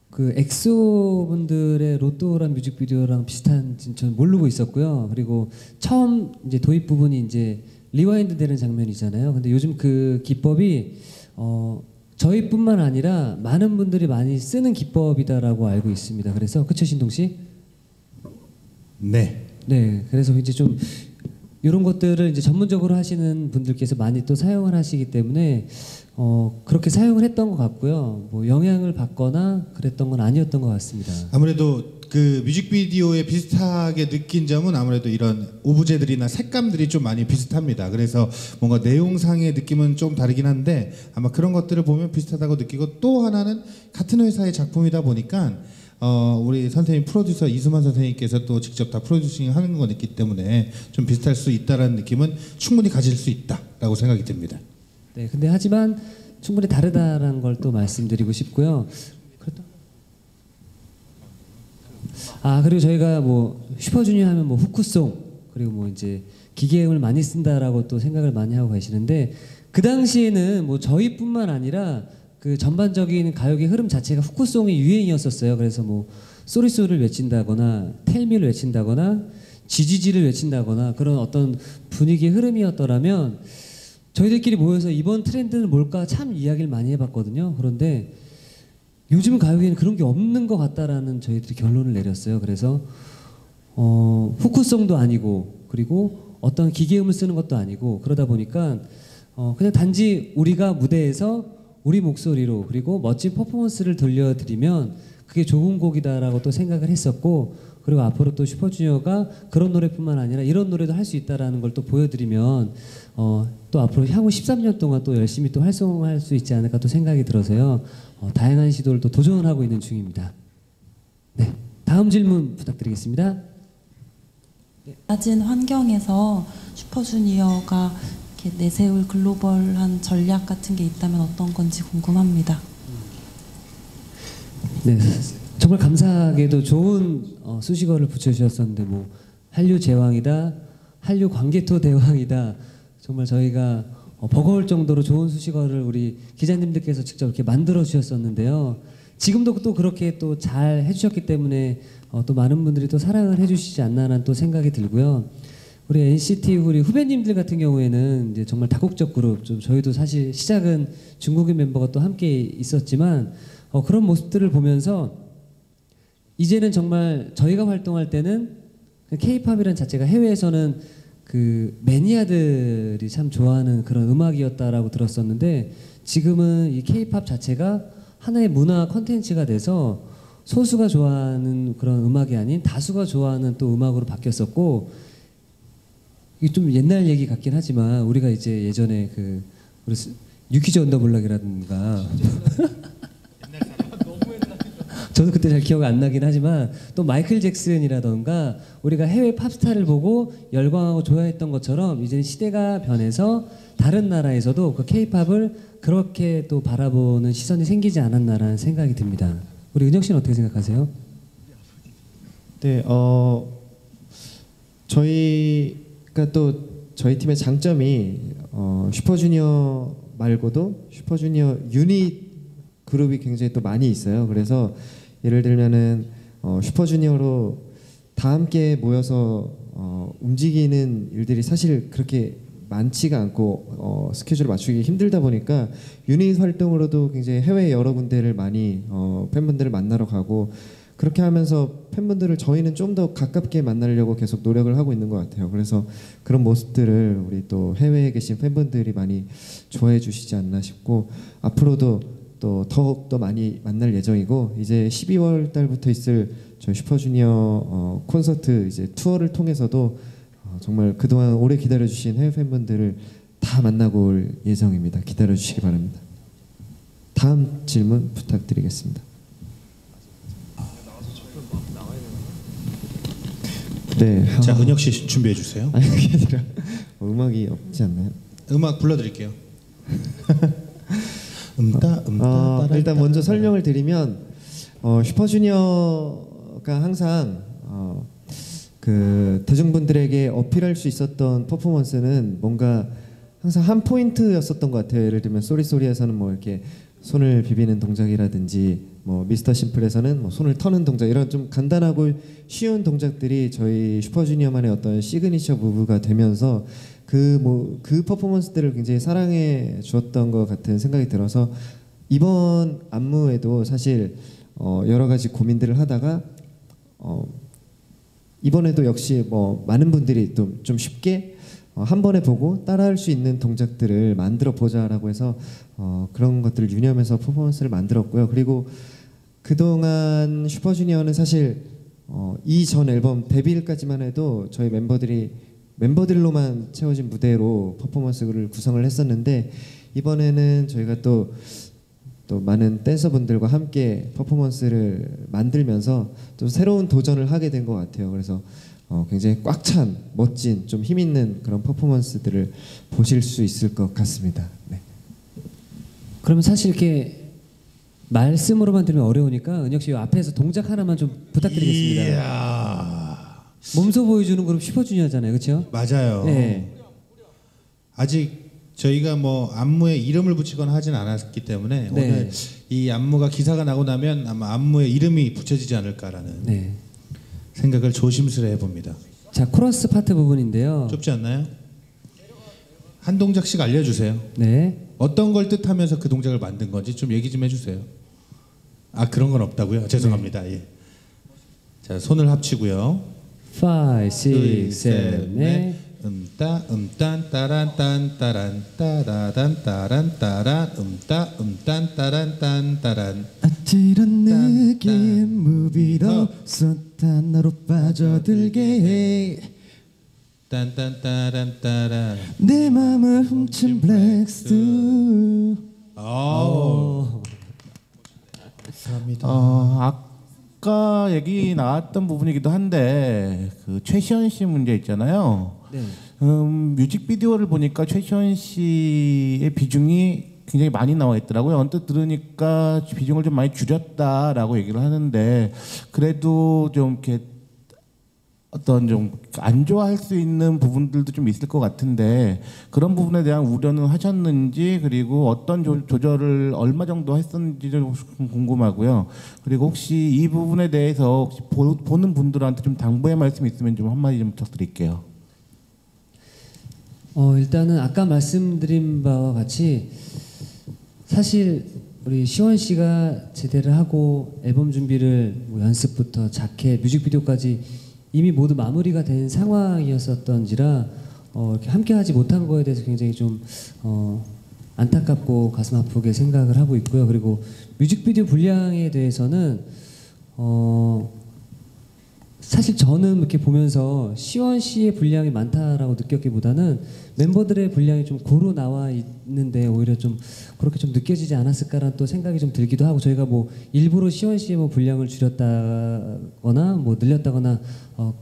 그 엑소 분들의 로또란 뮤직비디오랑 비슷한지 저는 모르고 있었고요. 그리고 처음 이제 도입 부분이 이제 리와인드 되는 장면이잖아요. 근데 요즘 그 기법이 저희뿐만 아니라 많은 분들이 많이 쓰는 기법이다라고 알고 있습니다. 그래서 그쵸 신동 씨? 네. 네. 그래서 이제 좀 이런 것들을 이제 전문적으로 하시는 분들께서 많이 또 사용을 하시기 때문에 그렇게 사용을 했던 것 같고요. 뭐 영향을 받거나 그랬던 건 아니었던 것 같습니다. 아무래도 그 뮤직비디오에 비슷하게 느낀 점은 아무래도 이런 오브제들이나 색감들이 좀 많이 비슷합니다. 그래서 뭔가 내용상의 느낌은 좀 다르긴 한데 아마 그런 것들을 보면 비슷하다고 느끼고, 또 하나는 같은 회사의 작품이다 보니까 우리 선생님 프로듀서 이수만 선생님께서 또 직접 다 프로듀싱 하는 거였기 때문에 좀 비슷할 수 있다라는 느낌은 충분히 가질 수 있다라고 생각이 듭니다. 네, 근데 하지만 충분히 다르다라는 걸 또 말씀드리고 싶고요. 그리고 저희가 뭐 슈퍼주니어 하면 뭐 후크송 그리고 뭐 이제 기계음을 많이 쓴다라고 또 생각을 많이 하고 계시는데, 그 당시에는 뭐 저희뿐만 아니라 그 전반적인 가요계 흐름 자체가 후크송이 유행이었었어요. 그래서 뭐 쏘리쏘리를 외친다거나 텔미를 외친다거나 지지지를 외친다거나 그런 어떤 분위기의 흐름이었더라면 저희들끼리 모여서 이번 트렌드는 뭘까 참 이야기를 많이 해봤거든요. 그런데 요즘 가요계는 그런 게 없는 것 같다라는 저희들이 결론을 내렸어요. 그래서 후크송도 아니고 그리고 어떤 기계음을 쓰는 것도 아니고, 그러다 보니까 그냥 단지 우리가 무대에서 우리 목소리로 그리고 멋진 퍼포먼스를 들려드리면 그게 좋은 곡이다라고 또 생각을 했었고, 그리고 앞으로 또 슈퍼주니어가 그런 노래뿐만 아니라 이런 노래도 할 수 있다라는 걸 또 보여드리면 또 앞으로 향후 13년 동안 또 열심히 또 활성화할 수 있지 않을까 또 생각이 들어서요. 다양한 시도를 또 도전하고 있는 중입니다. 네, 다음 질문 부탁드리겠습니다. 낮은 환경에서 슈퍼주니어가 이렇게 내세울 글로벌한 전략 같은 게 있다면 어떤 건지 궁금합니다. 네, 정말 감사하게도 좋은 수식어를 붙여주셨었는데 뭐 한류 제왕이다, 한류 광개토 대왕이다, 정말 저희가 버거울 정도로 좋은 수식어를 우리 기자님들께서 직접 이렇게 만들어 주셨었는데요. 지금도 또 그렇게 또 잘 해주셨기 때문에 또 많은 분들이 또 사랑을 해주시지 않나라는 또 생각이 들고요. 우리 NCT 우리 후배님들 같은 경우에는 이제 정말 다국적 그룹, 좀 저희도 사실 시작은 중국인 멤버가 또 함께 있었지만 그런 모습들을 보면서 이제는 정말 저희가 활동할 때는 K-팝이라는 자체가 해외에서는 그 매니아들이 참 좋아하는 그런 음악이었다라고 들었었는데, 지금은 이 K-팝 자체가 하나의 문화 컨텐츠가 돼서 소수가 좋아하는 그런 음악이 아닌 다수가 좋아하는 또 음악으로 바뀌었었고, 이게 좀 옛날 얘기 같긴 하지만 우리가 이제 예전에 그 우리 유키즈 언더블럭이라든가 저도 그때 잘 기억이 안 나긴 하지만 또 마이클 잭슨이라던가 우리가 해외 팝스타를 보고 열광하고 좋아했던 것처럼 이제는 시대가 변해서 다른 나라에서도 그 K-팝을 그렇게 또 바라보는 시선이 생기지 않았나라는 생각이 듭니다. 우리 은혁 씨는 어떻게 생각하세요? 네, 저희가 또 저희 팀의 장점이 슈퍼주니어 말고도 슈퍼주니어 유닛 그룹이 굉장히 또 많이 있어요. 그래서 예를 들면은 슈퍼주니어로 다 함께 모여서 움직이는 일들이 사실 그렇게 많지가 않고 스케줄을 맞추기 힘들다 보니까 유닛 활동으로도 굉장히 해외 여러 군데를 많이 팬분들을 만나러 가고, 그렇게 하면서 팬분들을 저희는 좀 더 가깝게 만나려고 계속 노력을 하고 있는 것 같아요. 그래서 그런 모습들을 우리 또 해외에 계신 팬분들이 많이 좋아해 주시지 않나 싶고, 앞으로도 또 더욱더 많이 만날 예정이고, 이제 12월 달부터 있을 저희 슈퍼주니어 콘서트 이제 투어를 통해서도 정말 그동안 오래 기다려주신 해외 팬분들을 다 만나고 올 예정입니다. 기다려주시기 바랍니다. 다음 질문 부탁드리겠습니다. 네. 자, 은혁 씨 준비해 주세요. 아니 그게 아니라 음악이 없지 않나요? 음악 불러드릴게요. 일단 먼저 설명을 드리면 슈퍼주니어가 항상 그 대중분들에게 어필할 수 있었던 퍼포먼스는 뭔가 항상 한 포인트였었던 것 같아요. 예를 들면 쏘리쏘리에서는 뭐 이렇게 손을 비비는 동작이라든지 뭐 미스터 심플에서는 뭐 손을 터는 동작, 이런 좀 간단하고 쉬운 동작들이 저희 슈퍼주니어만의 어떤 시그니처 무브가 되면서 그 퍼포먼스들을 굉장히 사랑해 주었던 것 같은 생각이 들어서 이번 안무에도 사실 여러 가지 고민들을 하다가 이번에도 역시 뭐 많은 분들이 좀 쉽게 한 번에 보고 따라할 수 있는 동작들을 만들어 보자라고 해서 그런 것들을 유념해서 퍼포먼스를 만들었고요. 그리고 그동안 슈퍼주니어는 사실 이전 앨범 데뷔일까지만 해도 저희 멤버들로만 채워진 무대로 퍼포먼스를 구성을 했었는데, 이번에는 저희가 또 많은 댄서분들과 함께 퍼포먼스를 만들면서 또 새로운 도전을 하게 된 것 같아요. 그래서 굉장히 꽉 찬 멋진 좀 힘 있는 그런 퍼포먼스들을 보실 수 있을 것 같습니다. 네. 그러면 사실 이렇게 말씀으로만 들으면 어려우니까 은혁 씨 앞에서 동작 하나만 좀 부탁드리겠습니다. 이야. 몸소 보여주는 그룹 슈퍼주니어잖아요, 그렇죠? 맞아요. 네. 아직 저희가 뭐 안무에 이름을 붙이거나 하진 않았기 때문에 네. 오늘 이 안무가 기사가 나고 나면 아마 안무에 이름이 붙여지지 않을까라는 네. 생각을 조심스레 해봅니다. 자, 코러스 파트 부분인데요. 좁지 않나요? 한 동작씩 알려주세요. 네. 어떤 걸 뜻하면서 그 동작을 만든 건지 좀 얘기 좀 해주세요. 아, 그런 건 없다고요? 죄송합니다. 네. 예. 자, 손을 합치고요. 5, 6, 7, 8. 딴 따란 딴 따란 따라단 따란 따란 따란 딴 따란. 아찔한 느낌 무비로 쏟아나로 빠져들게 해. 딴딴 따란 따란. 내 맘을 훔친 블랙스. 감사합니다. 아까 얘기 나왔던 부분이기도 한데 그 최시원 씨 문제 있잖아요. 네. 뮤직비디오를 보니까 최시원 씨의 비중이 굉장히 많이 나와 있더라고요. 언뜻 들으니까 비중을 좀 많이 줄였다라고 얘기를 하는데, 그래도 좀 이렇게 어떤 좀 안 좋아할 수 있는 부분들도 좀 있을 것 같은데, 그런 부분에 대한 우려는 하셨는지, 그리고 어떤 조절을 얼마 정도 했었는지 좀 궁금하고요. 그리고 혹시 이 부분에 대해서 혹시 보는 분들한테 좀 당부의 말씀 있으면 좀 한마디 좀 부탁드릴게요. 일단은 아까 말씀드린 바와 같이 사실 우리 시원 씨가 제대를 하고 앨범 준비를 뭐 연습부터 자켓, 뮤직비디오까지 이미 모두 마무리가 된 상황이었었던지라 이렇게 함께하지 못한 거에 대해서 굉장히 좀 안타깝고 가슴 아프게 생각을 하고 있고요. 그리고 뮤직비디오 분량에 대해서는 사실 저는 이렇게 보면서 시원 씨의 분량이 많다라고 느꼈기보다는 멤버들의 분량이 좀 고루 나와 있는데 오히려 좀 그렇게 좀 느껴지지 않았을까라는 또 생각이 좀 들기도 하고, 저희가 뭐 일부러 시원 씨의 뭐 분량을 줄였다거나 뭐 늘렸다거나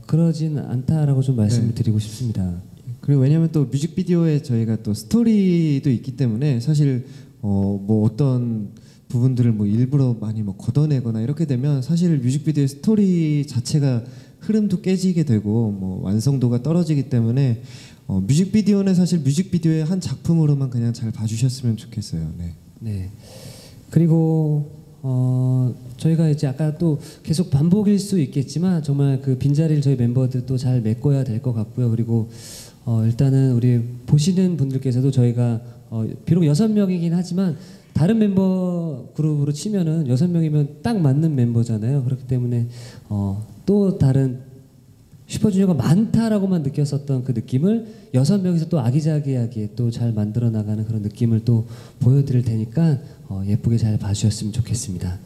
그러진 않다라고 좀 말씀을 드리고 싶습니다. 그리고 왜냐하면 또 뮤직비디오에 저희가 또 스토리도 있기 때문에 사실 뭐 어떤 부분들을 뭐 일부러 많이 뭐 걷어내거나 이렇게 되면 사실 뮤직비디오의 스토리 자체가 흐름도 깨지게 되고 뭐 완성도가 떨어지기 때문에 뮤직비디오는 사실 뮤직비디오의 한 작품으로만 그냥 잘 봐주셨으면 좋겠어요. 네. 네. 그리고 저희가 이제 아까 또 계속 반복일 수 있겠지만 정말 그 빈자리를 저희 멤버들도 잘 메꿔야 될 것 같고요. 그리고 일단은 우리 보시는 분들께서도 저희가 비록 6명이긴 하지만 다른 멤버 그룹으로 치면은 6명이면 딱 맞는 멤버잖아요. 그렇기 때문에 또 다른 슈퍼주니어가 많다라고만 느꼈었던 그 느낌을 6명이서 또 아기자기하게 또 잘 만들어 나가는 그런 느낌을 또 보여드릴 테니까 예쁘게 잘 봐주셨으면 좋겠습니다.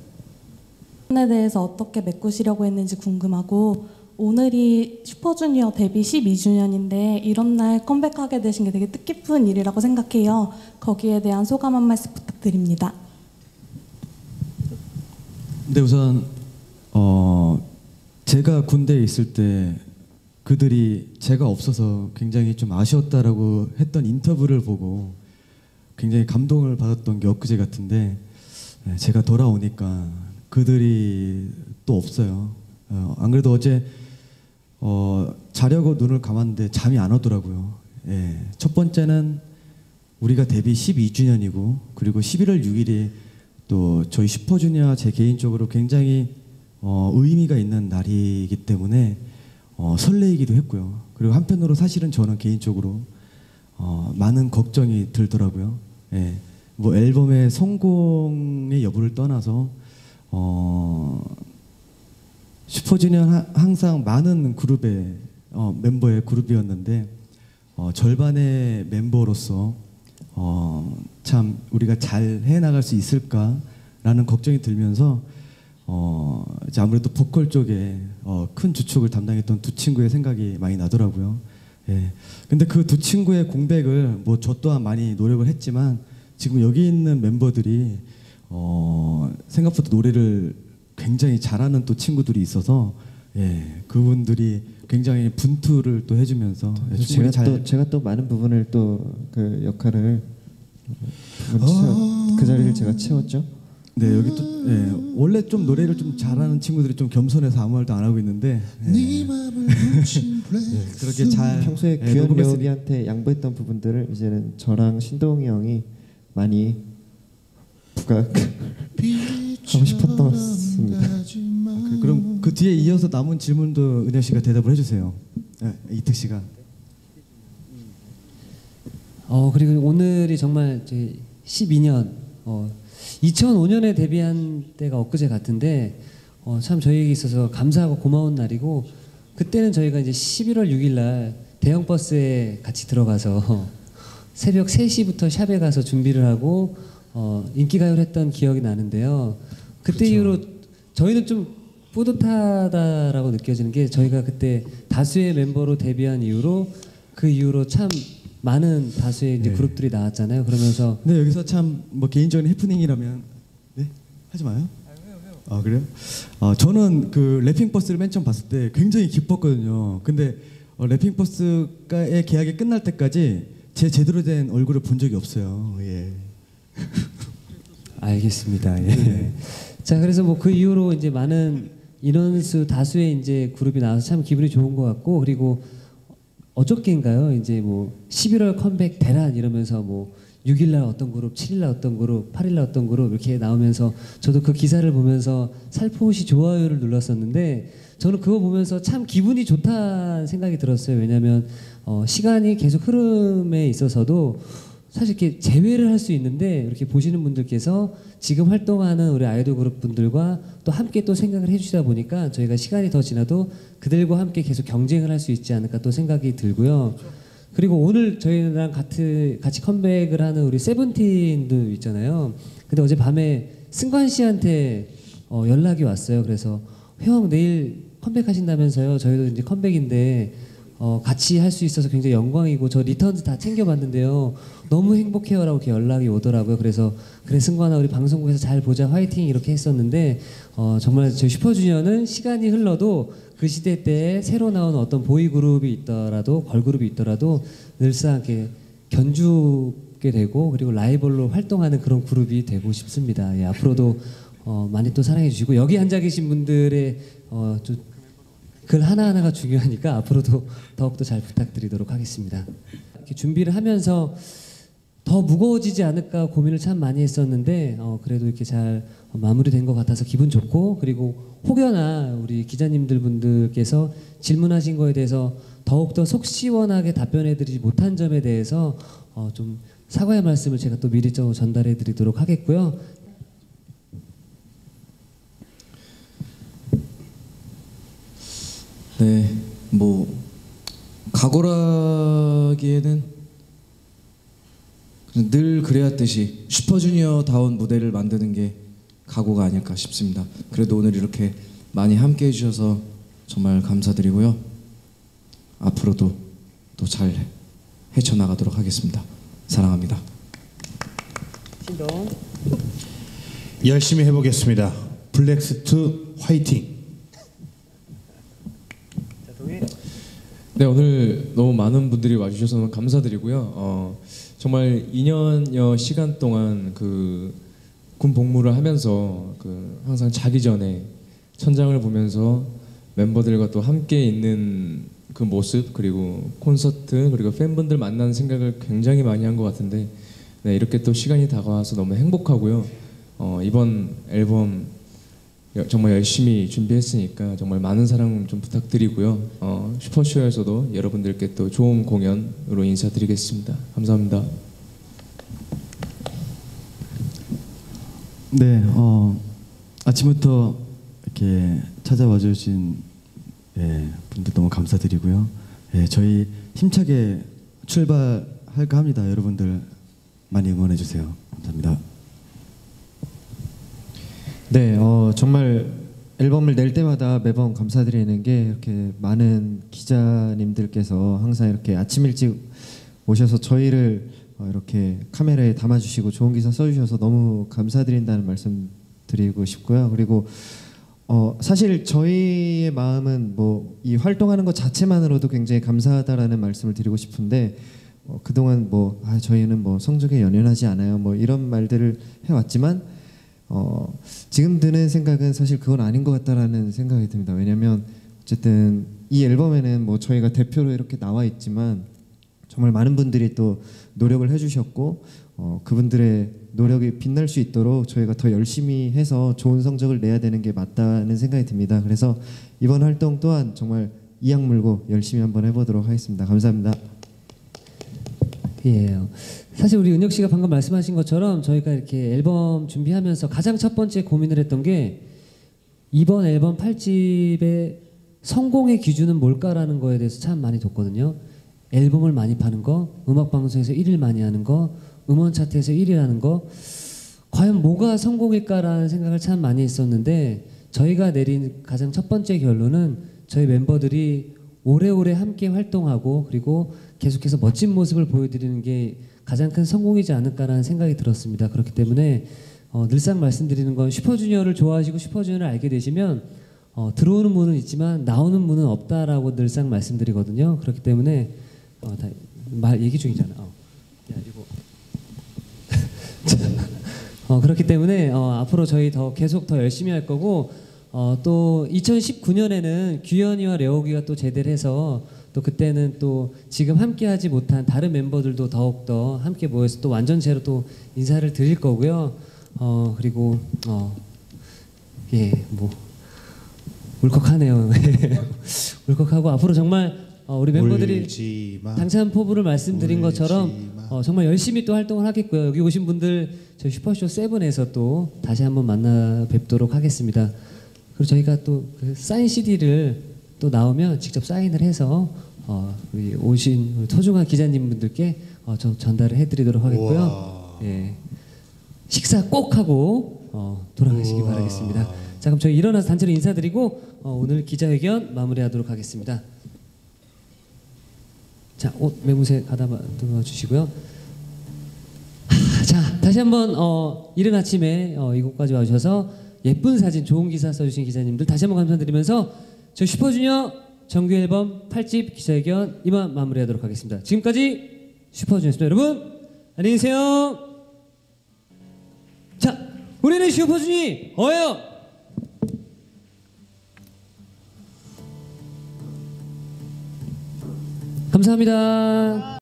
에 대해서 어떻게 메꾸시려고 했는지 궁금하고, 오늘이 슈퍼주니어 데뷔 12주년인데 이런 날 컴백하게 되신 게 되게 뜻깊은 일이라고 생각해요. 거기에 대한 소감 한 말씀 부탁드립니다. 네, 우선 제가 군대에 있을 때 그들이 제가 없어서 굉장히 좀 아쉬웠다라고 했던 인터뷰를 보고 굉장히 감동을 받았던 게 엊그제 같은데 제가 돌아오니까 그들이 또 없어요. 안 그래도 어제 자려고 눈을 감았는데 잠이 안 오더라고요. 예, 첫 번째는 우리가 데뷔 12주년이고 그리고 11월 6일이 또 저희 슈퍼주니어 제 개인적으로 굉장히 의미가 있는 날이기 때문에 설레이기도 했고요. 그리고 한편으로 사실은 저는 개인적으로 많은 걱정이 들더라고요. 예, 뭐 앨범의 성공의 여부를 떠나서 슈퍼주니어는 항상 많은 그룹의 멤버의 그룹이었는데 절반의 멤버로서 참 우리가 잘 해나갈 수 있을까라는 걱정이 들면서 이제 아무래도 보컬 쪽에 큰 주축을 담당했던 두 친구의 생각이 많이 나더라고요. 예. 근데 그 두 친구의 공백을 뭐 저 또한 많이 노력을 했지만 지금 여기 있는 멤버들이 생각보다 노래를 굉장히 잘하는 또 친구들이 있어서 예, 그분들이 굉장히 분투를 또 해주면서 제가 또 많은 부분을 또 그 역할을 그 자리를 제가 채웠죠. 네, 여기 또 예, 원래 좀 노래를 좀 잘하는 친구들이 좀 겸손해서 아무 말도 안 하고 있는데 예. 그렇게 잘 평소에 규현 여기한테 양보했던 부분들을 이제는 저랑 신동이 형이 많이 부각하고 싶었습니다. 그럼 그 뒤에 이어서 남은 질문도 은혁 씨가 대답을 해주세요. 네, 이특 씨가. 그리고 오늘이 정말 이제 12년 2005년에 데뷔한 때가 엊그제 같은데 참 저희에게 있어서 감사하고 고마운 날이고 그때는 저희가 이제 11월 6일 날 대형 버스에 같이 들어가서 새벽 3시부터 샵에 가서 준비를 하고 인기가요를 했던 기억이 나는데요. 그때 그렇죠. 이후로 저희는 좀 뿌듯하다라고 느껴지는 게 저희가 그때 다수의 멤버로 데뷔한 이후로 그 이후로 참 많은 다수의 이제 그룹들이 나왔잖아요. 그러면서 네, 여기서 참 뭐 개인적인 해프닝이라면 네? 하지 마요. 아 그래요? 저는 그 래핑 버스를 맨 처음 봤을 때 굉장히 기뻤거든요. 근데 래핑 버스의 계약이 끝날 때까지 제 제대로 된 얼굴을 본 적이 없어요. 예. 알겠습니다. 예. 네. 자, 그래서 뭐 그 이후로 이제 많은 인원수 다수의 이제 그룹이 나와서 참 기분이 좋은 것 같고 그리고 어저께인가요? 이제 뭐 11월 컴백 대란 이러면서 뭐 6일날 어떤 그룹, 7일날 어떤 그룹, 8일날 어떤 그룹 이렇게 나오면서 저도 그 기사를 보면서 살포시 좋아요를 눌렀었는데 저는 그거 보면서 참 기분이 좋다는 생각이 들었어요. 왜냐하면 시간이 계속 흐름에 있어서도 사실 이렇게 재회를 할 수 있는데 이렇게 보시는 분들께서 지금 활동하는 우리 아이돌 그룹 분들과 또 함께 또 생각을 해주시다 보니까 저희가 시간이 더 지나도 그들과 함께 계속 경쟁을 할 수 있지 않을까 또 생각이 들고요. 그리고 오늘 저희랑 같이 컴백을 하는 우리 세븐틴도 있잖아요. 근데 어제 밤에 승관 씨한테 연락이 왔어요. 그래서 형 내일 컴백하신다면서요. 저희도 이제 컴백인데 같이 할 수 있어서 굉장히 영광이고 저 리턴즈 다 챙겨봤는데요. 너무 행복해요라고 이렇게 연락이 오더라고요. 그래서 그래 승관아 우리 방송국에서 잘 보자 화이팅 이렇게 했었는데 정말 저희 슈퍼주니어는 시간이 흘러도 그 시대 때 새로 나온 어떤 보이그룹이 있더라도 걸그룹이 있더라도 늘상 이렇게 견주게 되고 그리고 라이벌로 활동하는 그런 그룹이 되고 싶습니다. 예, 앞으로도 많이 또 사랑해 주시고 여기 앉아 계신 분들의 글 하나하나가 중요하니까 앞으로도 더욱더 잘 부탁드리도록 하겠습니다. 이렇게 준비를 하면서 더 무거워지지 않을까 고민을 참 많이 했었는데 그래도 이렇게 잘 마무리된 것 같아서 기분 좋고 그리고 혹여나 우리 기자님들 분들께서 질문하신 거에 대해서 더욱더 속 시원하게 답변해드리지 못한 점에 대해서 좀 사과의 말씀을 제가 또 미리 좀 전달해드리도록 하겠고요. 네, 뭐 각오라기에는 늘 그래왔듯이 슈퍼주니어다운 무대를 만드는 게 각오가 아닐까 싶습니다. 그래도 오늘 이렇게 많이 함께 해주셔서 정말 감사드리고요. 앞으로도 또 잘 헤쳐나가도록 하겠습니다. 사랑합니다. 신동 열심히 해보겠습니다. 블랙스트 화이팅. 네, 오늘 너무 많은 분들이 와주셔서 너무 감사드리고요. 정말 2년여 시간 동안 군 복무를 하면서 항상 자기 전에 천장을 보면서 멤버들과 또 함께 있는 그 모습, 그리고 콘서트, 그리고 팬분들 만나는 생각을 굉장히 많이 한 것 같은데, 네, 이렇게 또 시간이 다가와서 너무 행복하고요. 이번 앨범 정말 열심히 준비했으니까 정말 많은 사랑 좀 부탁드리고요. 슈퍼쇼에서도 여러분들께 또 좋은 공연으로 인사드리겠습니다. 감사합니다. 네, 아침부터 이렇게 찾아와 주신 분들 너무 감사드리고요. 저희 힘차게 출발할까 합니다. 여러분들 많이 응원해 주세요. 감사합니다. 네, 정말 앨범을 낼 때마다 매번 감사드리는 게 이렇게 많은 기자님들께서 항상 이렇게 아침 일찍 오셔서 저희를 이렇게 카메라에 담아주시고 좋은 기사 써주셔서 너무 감사드린다는 말씀 드리고 싶고요. 그리고 사실 저희의 마음은 뭐 이 활동하는 것 자체만으로도 굉장히 감사하다라는 말씀을 드리고 싶은데 그동안 저희는 성적에 연연하지 않아요. 이런 말들을 해왔지만 지금 드는 생각은 사실 그건 아닌 것 같다라는 생각이 듭니다. 왜냐하면 어쨌든 이 앨범에는 저희가 대표로 이렇게 나와 있지만 정말 많은 분들이 또 노력을 해주셨고 그분들의 노력이 빛날 수 있도록 저희가 더 열심히 해서 좋은 성적을 내야 되는 게 맞다는 생각이 듭니다. 그래서 이번 활동 또한 정말 이악 물고 열심히 한번 해보도록 하겠습니다. 감사합니다. 예. 사실 우리 은혁 씨가 방금 말씀하신 것처럼 저희가 이렇게 앨범 준비하면서 가장 첫 번째 고민을 했던 게 이번 앨범 8집의 성공의 기준은 뭘까라는 거에 대해서 참 많이 뒀거든요. 앨범을 많이 파는 거, 음악 방송에서 1위를 많이 하는 거, 음원 차트에서 1위라는 거, 과연 뭐가 성공일까라는 생각을 참 많이 했었는데 저희가 내린 가장 첫 번째 결론은 저희 멤버들이 오래오래 함께 활동하고 그리고 계속해서 멋진 모습을 보여드리는 게 가장 큰 성공이지 않을까라는 생각이 들었습니다. 그렇기 때문에 늘상 말씀드리는 건 슈퍼주니어를 좋아하시고 슈퍼주니어를 알게 되시면 들어오는 문은 있지만 나오는 문은 없다라고 늘상 말씀드리거든요. 그렇기 때문에 얘기 중이잖아. 야, 이거. 그렇기 때문에 앞으로 저희 계속 더 열심히 할 거고 또 2019년에는 규현이와 레오기가 또 제대를 해서 또 그때는 또 지금 함께하지 못한 다른 멤버들도 더욱더 함께 모여서 또 완전체로 또 인사를 드릴 거고요. 그리고 울컥하네요. 울컥하고 앞으로 정말 우리 멤버들이 당찬 포부를 말씀드린 것처럼 정말 열심히 또 활동을 하겠고요. 여기 오신 분들 저희 슈퍼쇼 7에서 또 다시 한번 만나 뵙도록 하겠습니다. 그리고 저희가 또 그 사인 CD를 또 나오면 직접 사인을 해서 우리 오신 우리 소중한 기자님분들께 전달을 해드리도록 하겠고요. 예. 식사 꼭 하고 돌아가시기 바라겠습니다. 자, 그럼 저희 일어나서 단체로 인사드리고 오늘 기자회견 마무리하도록 하겠습니다. 자, 옷 매무새 가다듬어 주시고요. 자, 다시 한번 이른 아침에 이곳까지 와주셔서 예쁜 사진, 좋은 기사 써주신 기자님들 다시 한번 감사드리면서 저희 슈퍼주니어 정규 앨범 8집 기자회견 이만 마무리하도록 하겠습니다. 지금까지 슈퍼주니어였습니다. 여러분 안녕히 계세요. 자, 우리는 슈퍼주니어예요. 감사합니다.